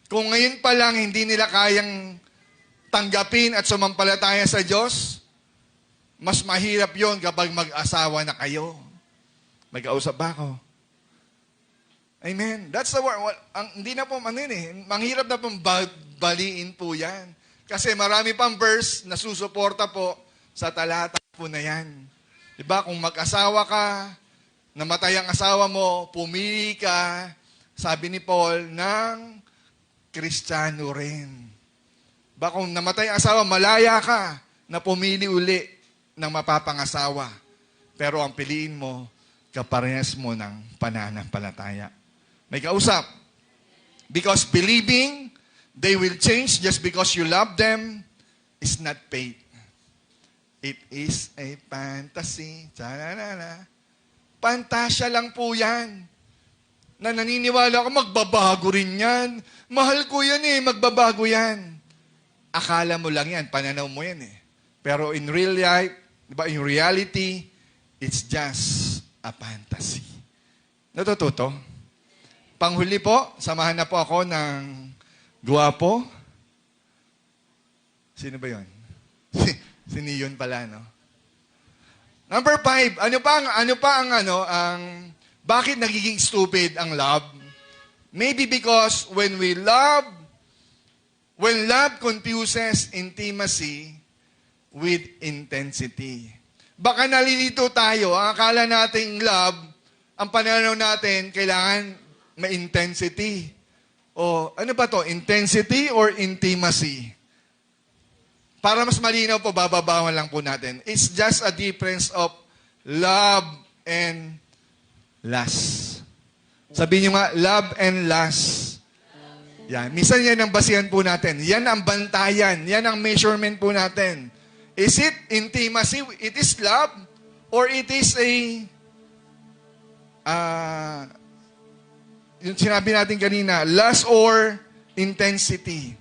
Kung ngayon pa lang hindi nila kayang tanggapin at sumampalataya sa Diyos, mas mahirap yon kapag mag-asawa na kayo. May kausap ba ako? Amen. That's the word. Hindi na po, manghirap na pong baliin po yan. Kasi marami pang verse na susuporta po sa talata po na yan. Diba? Kung mag-asawa ka, namatay ang asawa mo, pumili ka, sabi ni Paul, ng Kristiyano rin. Diba? Kung namatay ang asawa, malaya ka na pumili uli ng mapapangasawa. Pero ang piliin mo, kaparehas mo ng pananampalataya. May kausap. Because believing they will change just because you love them is not faith. It is a fantasy. Tsananana. Pantasya lang po yan. Na naniniwala ka, magbabago rin yan. Mahal ko yan eh, magbabago yan. Akala mo lang yan, pananaw mo yan eh. Pero in real life, diba, in reality, it's just a fantasy. Natututo? Panghuli po, samahan na po ako ng guwapo. Sino ba yun? Si Neon pala, no? Number 5, bakit nagiging stupid ang love? Maybe because when love confuses intimacy with intensity. Baka nalilito tayo, ang akala nating love, ang pananaw natin, kailangan may intensity. O ano ba to? Intensity or intimacy? Para mas malinaw po, bababawan lang po natin. It's just a difference of love and lust. Sabihin nyo nga, love and lust. Yan. Minsan yan ang basihan po natin. Yan ang bantayan. Yan ang measurement po natin. Is it intimacy? It is love? Or it is a yung sinabi natin kanina, lust or intensity.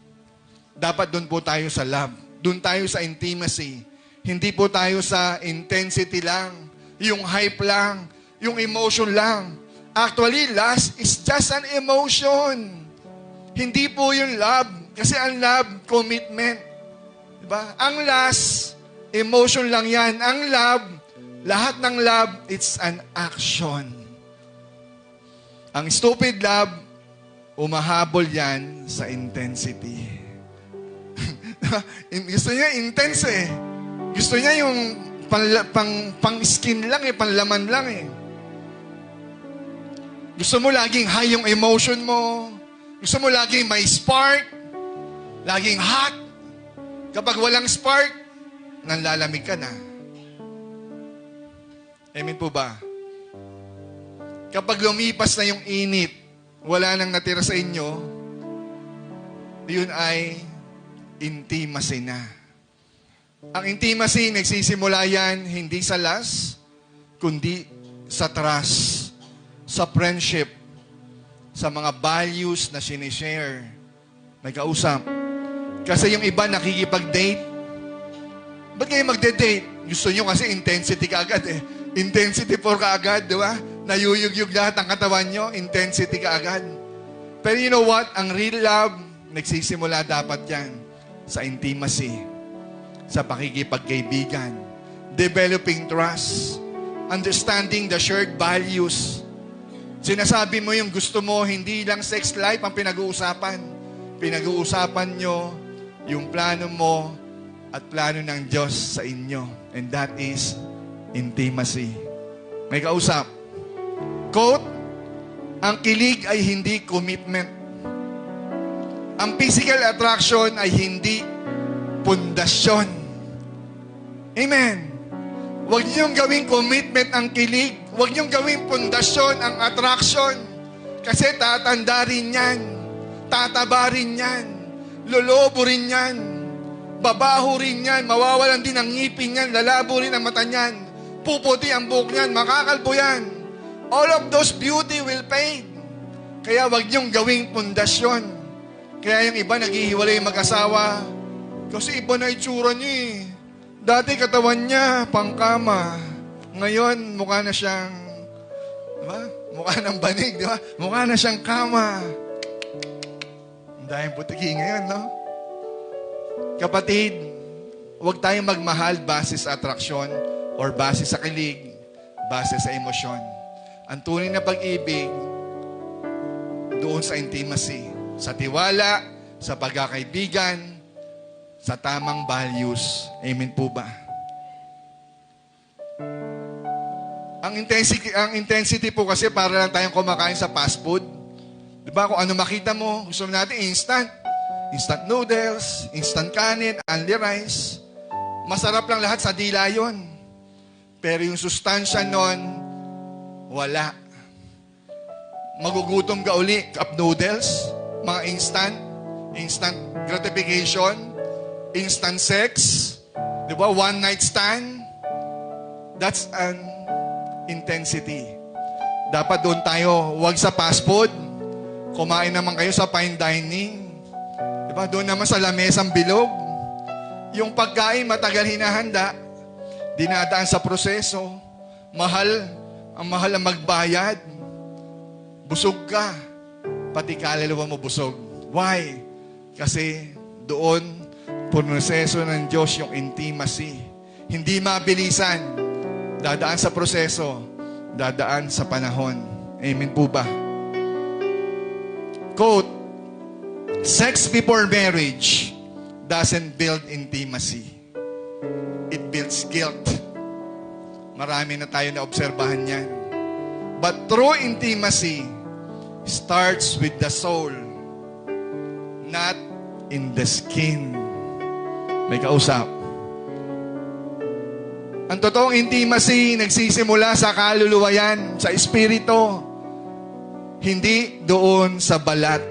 Dapat doon po tayo sa love. Doon tayo sa intimacy. Hindi po tayo sa intensity lang, yung hype lang, yung emotion lang. Actually, lust is just an emotion. Hindi po yung love. Kasi ang love, commitment. Diba? Ang lust, emotion lang yan. Ang love, lahat ng love, it's an action. Ang stupid love, umahabol yan sa intensity. Gusto niya intense eh. Gusto niya yung pang-skin lang eh, panlaman lang eh. Gusto mo laging high yung emotion mo. Gusto mo laging may spark. Laging hot. Kapag walang spark, nanlalamig ka na. Amen po ba? Kapag lumipas na yung init, wala nang natira sa inyo, yun ay intimacy na. Ang intimacy, nagsisimula yan hindi sa lust, kundi sa trust, sa friendship, sa mga values na sinishare. May kausap. Kasi yung iba nakikipag-date. Ba't kayo magde-date? Gusto nyo kasi intensity ka agad eh. Intensity for ka agad, di ba? Nayuyugyug lahat ang katawan nyo, intensity ka agad. Pero you know what? Ang real love, nagsisimula dapat yan sa intimacy, sa pakikipagkaibigan, developing trust, understanding the shared values. Sinasabi mo yung gusto mo, hindi lang sex life ang pinag-uusapan. Pinag-uusapan nyo yung plano mo at plano ng Diyos sa inyo. And that is intimacy. May kausap. Quote, ang kilig ay hindi commitment. Ang physical attraction ay hindi pundasyon. Amen. Huwag niyong gawing commitment ang kilig. Huwag niyong gawing pundasyon ang attraction. Kasi tatanda rin yan. Tataba rin yan. Lolobo rin yan. Babaho rin yan. Mawawalan din ang ngipin yan. Lalabo rin ang mata niyan. Puputi ang buhok niyan. Makakalbo yan. All of those beauty will fade. Kaya huwag niyong gawing pundasyon. Kaya yung iba naghihiwalay yung mag-asawa. Kasi iba na itsura niya eh. Dati katawan niya, pangkama. Ngayon, mukha na siyang, di ba? Mukha ng banig, di ba? Mukha na siyang kama. Ang daming putiki ngayon, no? Kapatid, huwag tayong magmahal base sa atraksyon or base sa kilig, base sa emosyon. Ang tunay na pag-ibig, doon sa intimacy, sa tiwala, sa pagkakaibigan, sa tamang values. Amen po ba? Ang intensity po kasi para lang tayong kumakain sa fast food. Diba? Kung ano makita mo, gusto natin instant. Instant noodles, instant kanin, only rice. Masarap lang lahat sa dila yun. Pero yung sustansya nun, wala. Magugutom ka uli, cup noodles, mga instant gratification, instant sex, di ba? One night stand. That's an intensity. Dapat doon tayo, huwag sa fast food. Kumain naman kayo sa fine dining. Di ba? Doon naman sa lamesang bilog. Yung pagkain matagal hinahanda, dinadaan sa proseso. Mahal ang magbayad. Busog ka. Pati kaluluwa mo busog. Why? Kasi doon proseso ng Diyos yung intimacy. Hindi mabilisan. Dadaan sa proseso. Dadaan sa panahon. Amen po ba? Quote, sex before marriage doesn't build intimacy. It builds guilt. Marami na tayo na obserbahan yan. But true intimacy starts with the soul, not in the skin. May kausap. Ang totoong intimacy, nagsisimula sa kaluluwa yan, sa espiritu. Hindi doon sa balat.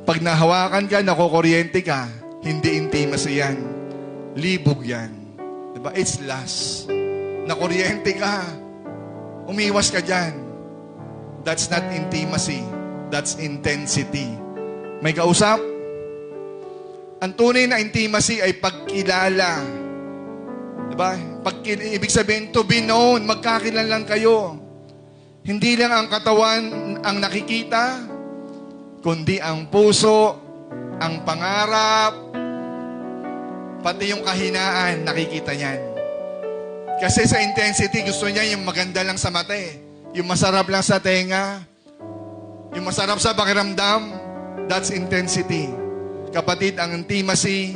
Pag nahawakan ka, nakukuryente ka, hindi intimacy yan. Libog yan. Diba? It's lust. Nakuryente ka. Umiwas ka dyan. That's not intimacy. That's intensity. May kausap? Ang tunay na intimacy ay pagkilala. Diba? Ibig sabihin, to be known, magkakilanlan kayo. Hindi lang ang katawan ang nakikita, kundi ang puso, ang pangarap, pati yung kahinaan, nakikita niyan. Kasi sa intensity, gusto niya yung maganda lang sa mata eh. Yung masarap lang sa tenga, yung masarap sa pakiramdam, that's intensity. Kapatid, ang intimacy,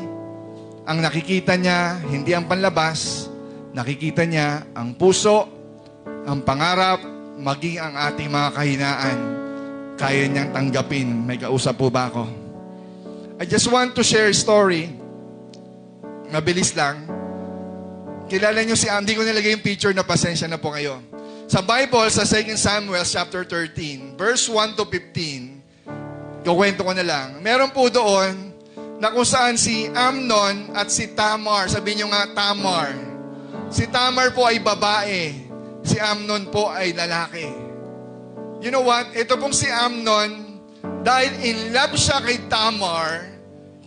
ang nakikita niya, hindi ang panlabas, nakikita niya ang puso, ang pangarap, maging ang ating mga kahinaan, kaya niyang tanggapin. May kausap po ba ako? I just want to share a story. Mabilis lang. Kilala niyo si Andy, ko nilagay yung picture na pasensya na po kayo. Sa Bible, sa 2 Samuel chapter 13, verse 1 to 15, kukwento ko na lang. Meron po doon na kung saan si Amnon at si Tamar, sabihin niyo nga Tamar. Si Tamar po ay babae. Si Amnon po ay lalaki. You know what? Ito pong si Amnon, dahil in love siya kay Tamar,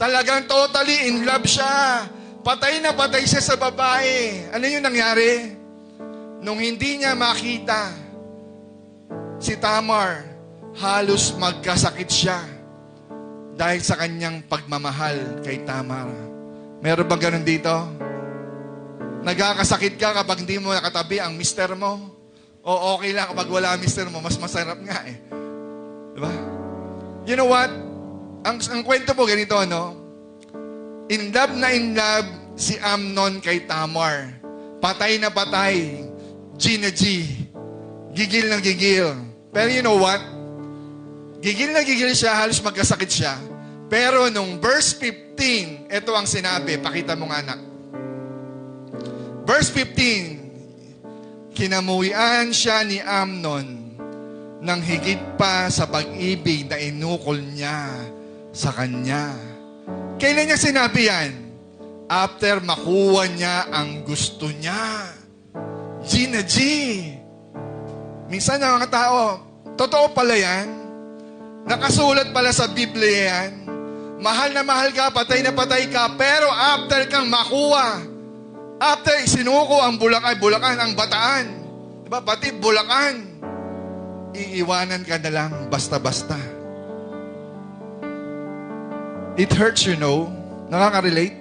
talagang totally in love siya. Patay na patay siya sa babae. Ano yung nangyari? Nung hindi niya makita si Tamar, halos magkasakit siya dahil sa kanyang pagmamahal kay Tamar. Meron bang ganun dito? Nagkakasakit ka kapag hindi mo nakatabi ang mister mo? O okay lang kapag wala ang mister mo, mas masarap nga eh. Diba? You know what? Ang kwento po ganito, no? In love si Amnon kay Tamar. Patay na patay. G na G. Gigil na gigil. Pero you know what? Gigil na gigil siya, halos magkasakit siya. Pero nung verse 15, ito ang sinabi. Pakita mo nga anak. Verse 15, kinamuhian siya ni Amnon ng higit pa sa pag-ibig na inukol niya sa kanya. Kailan niya sinabi yan? After makuha niya ang gusto niya. G na G. Minsan ang mga tao, totoo pala yan. Nakasulat pala sa Biblia yan. Mahal na mahal ka, patay na patay ka, pero after kang makuha, after isinuko ang Bulacan, ang Bataan, diba? Pati Bulacan, iiwanan ka na lang basta-basta. It hurts, you know. Nakaka-relate?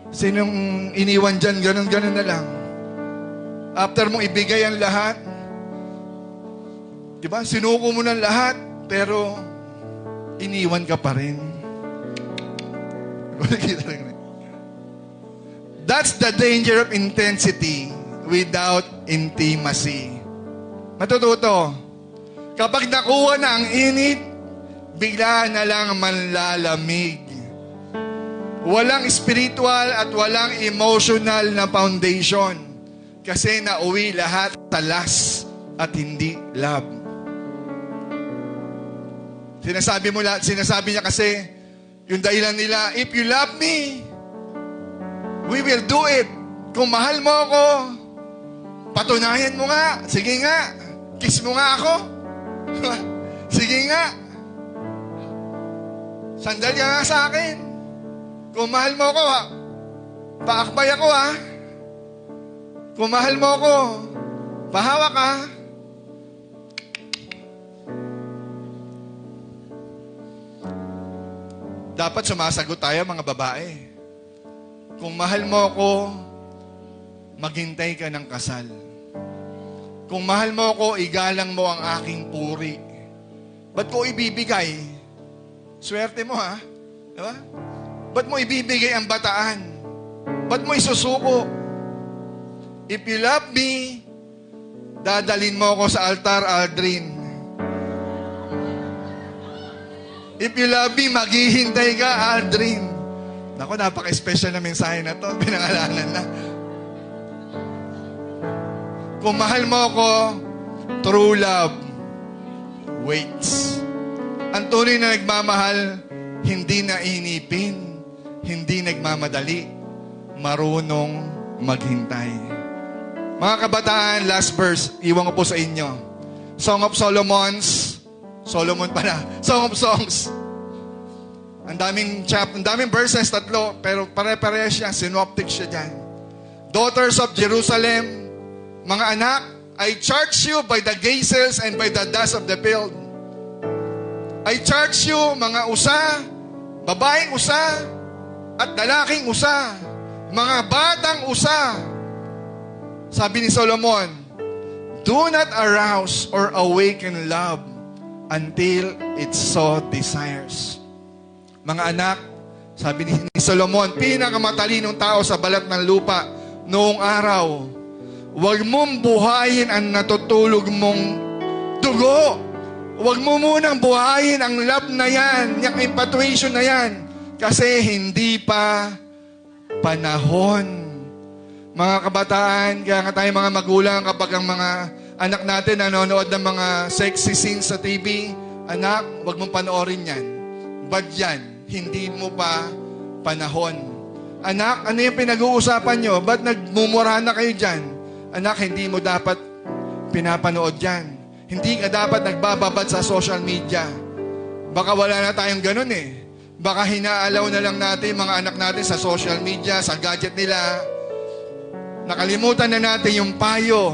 Sinong iniwan dyan, ganun-ganun na lang. After mong ibigay ang lahat, diba? Sinuko mo ng lahat, pero iniwan ka pa rin. That's the danger of intensity without intimacy. Matututo. Kapag nakuha na ang init, bigla na lang manlalamig. Walang spiritual at walang emotional na foundation. Kasi nauwi lahat sa lust at hindi love. Sinasabi niya kasi, yung dahilan nila, if you love me, we will do it. Kung mahal mo ako, patunayan mo nga. Sige nga. Kiss mo nga ako. Sige nga. Sandal ka nga sa akin. Kung mahal mo ako, paakbay ako ha. Kung mahal mo ako, pahawak ka. Dapat sumasagot tayo mga babae. Kung mahal mo ako, maghintay ka ng kasal. Kung mahal mo ako, igalang mo ang aking puri. Ba't ko ibibigay? Swerte mo ha? Diba? Ba't mo ibibigay ang Bataan? Ba't mo isusuko? If you love me, dadalin mo ako sa altar, Aldrin. If you love me, maghihintay ka, Aldrin. Naku, napaka-special na mensahe na to. Pinangalanan na. Kung mahal mo ako, true love waits. Ang tunay na nagmamahal, hindi na inipin, hindi nagmamadali, marunong maghintay. Mga kabataan, last verse, iwan ko po sa inyo. Song of Solomon pala. Song of Songs. Ang daming verses, 3, pero pare-pareho siya, synoptic siya dyan. Daughters of Jerusalem, mga anak, I charge you by the gazelles and by the dust of the field. I charge you, mga usa, babaeng usa, at lalaking usa, mga batang usa. Sabi ni Solomon, do not arouse or awaken love until it so desires. Mga anak, sabi ni Solomon, pinakamatalinong tao sa balat ng lupa noong araw, huwag mong buhayin ang natutulog mong dugo. Huwag mo munang buhayin ang love na yan, yung infatuation na yan, kasi hindi pa panahon. Mga kabataan, kaya nga tayo mga magulang, kapag ang mga anak natin nanonood ng mga sexy scenes sa TV, anak, huwag mong panoorin yan. Bad yan. Hindi mo pa panahon. Anak, ano yung pinag-uusapan nyo? Ba't nagmumura na kayo dyan? Anak, hindi mo dapat pinapanood yan. Hindi ka dapat nagbababad sa social media. Baka wala na tayong ganun eh. Baka hinaalaw na lang natin mga anak natin sa social media, sa gadget nila. Nakalimutan na natin yung payo.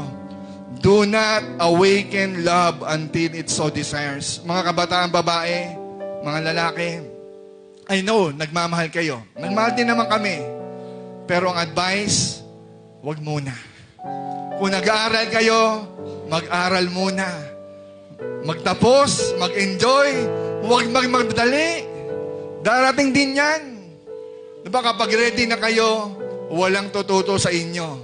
Do not awaken love until it so desires. Mga kabataan babae, mga lalaki, I know, nagmamahal kayo. Nagmahal din naman kami. Pero ang advice, wag muna. Kung nag-aaral kayo, mag-aral muna. Magtapos, mag-enjoy, huwag magmadali. Darating din yan. Diba kapag ready na kayo, walang tututo sa inyo.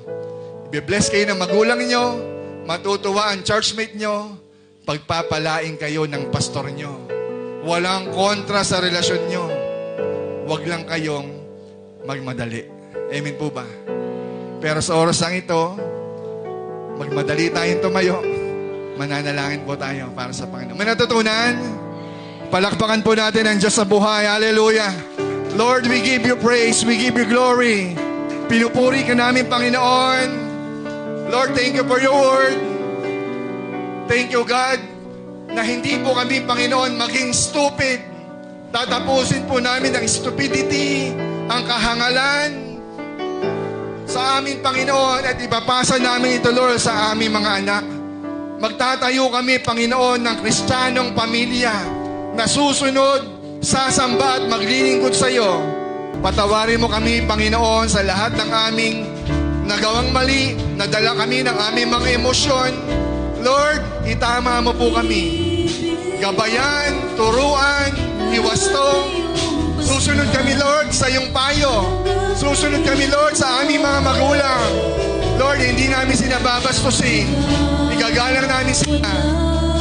Ibe-bless kayo ng magulang nyo, matutuwa ang churchmate nyo, pagpapalain kayo ng pastor nyo. Walang kontra sa relasyon nyo. Huwag lang kayong magmadali. Amen po ba? Pero sa oras lang ito, magmadali tayong tumayo. Mananalangin po tayo para sa Panginoon. May natutunan? Palakpakan po natin ang Diyos sa buhay. Hallelujah. Lord, we give you praise. We give you glory. Pinupuri ka namin, Panginoon. Lord, thank you for your word. Thank you, God, na hindi po kami, Panginoon, maging stupid. Tatapusin po namin ang stupidity, ang kahangalan sa aming Panginoon at ipapasa namin ito, Lord, sa aming mga anak. Magtatayo kami, Panginoon, ng Kristiyanong pamilya na susunod, sasamba at maglilingkod sa iyo. Patawarin mo kami, Panginoon, sa lahat ng aming nagawang mali, nadala kami ng aming mga emosyon. Lord, itama mo po kami. Gabayan, turuan, iwasto. Susunod kami, Lord, sa iyong payo. Susunod kami, Lord, sa aming mga magulang. Lord, hindi namin sila babastusin. Igagalang namin sila.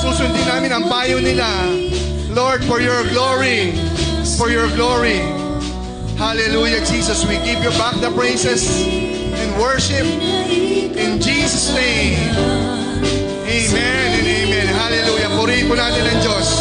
Susundin namin ang payo nila. Lord, for your glory. For your glory. Hallelujah, Jesus. We give you back the praises and worship in Jesus' name. Amen and amen. Hallelujah. Purihin po natin ang Diyos.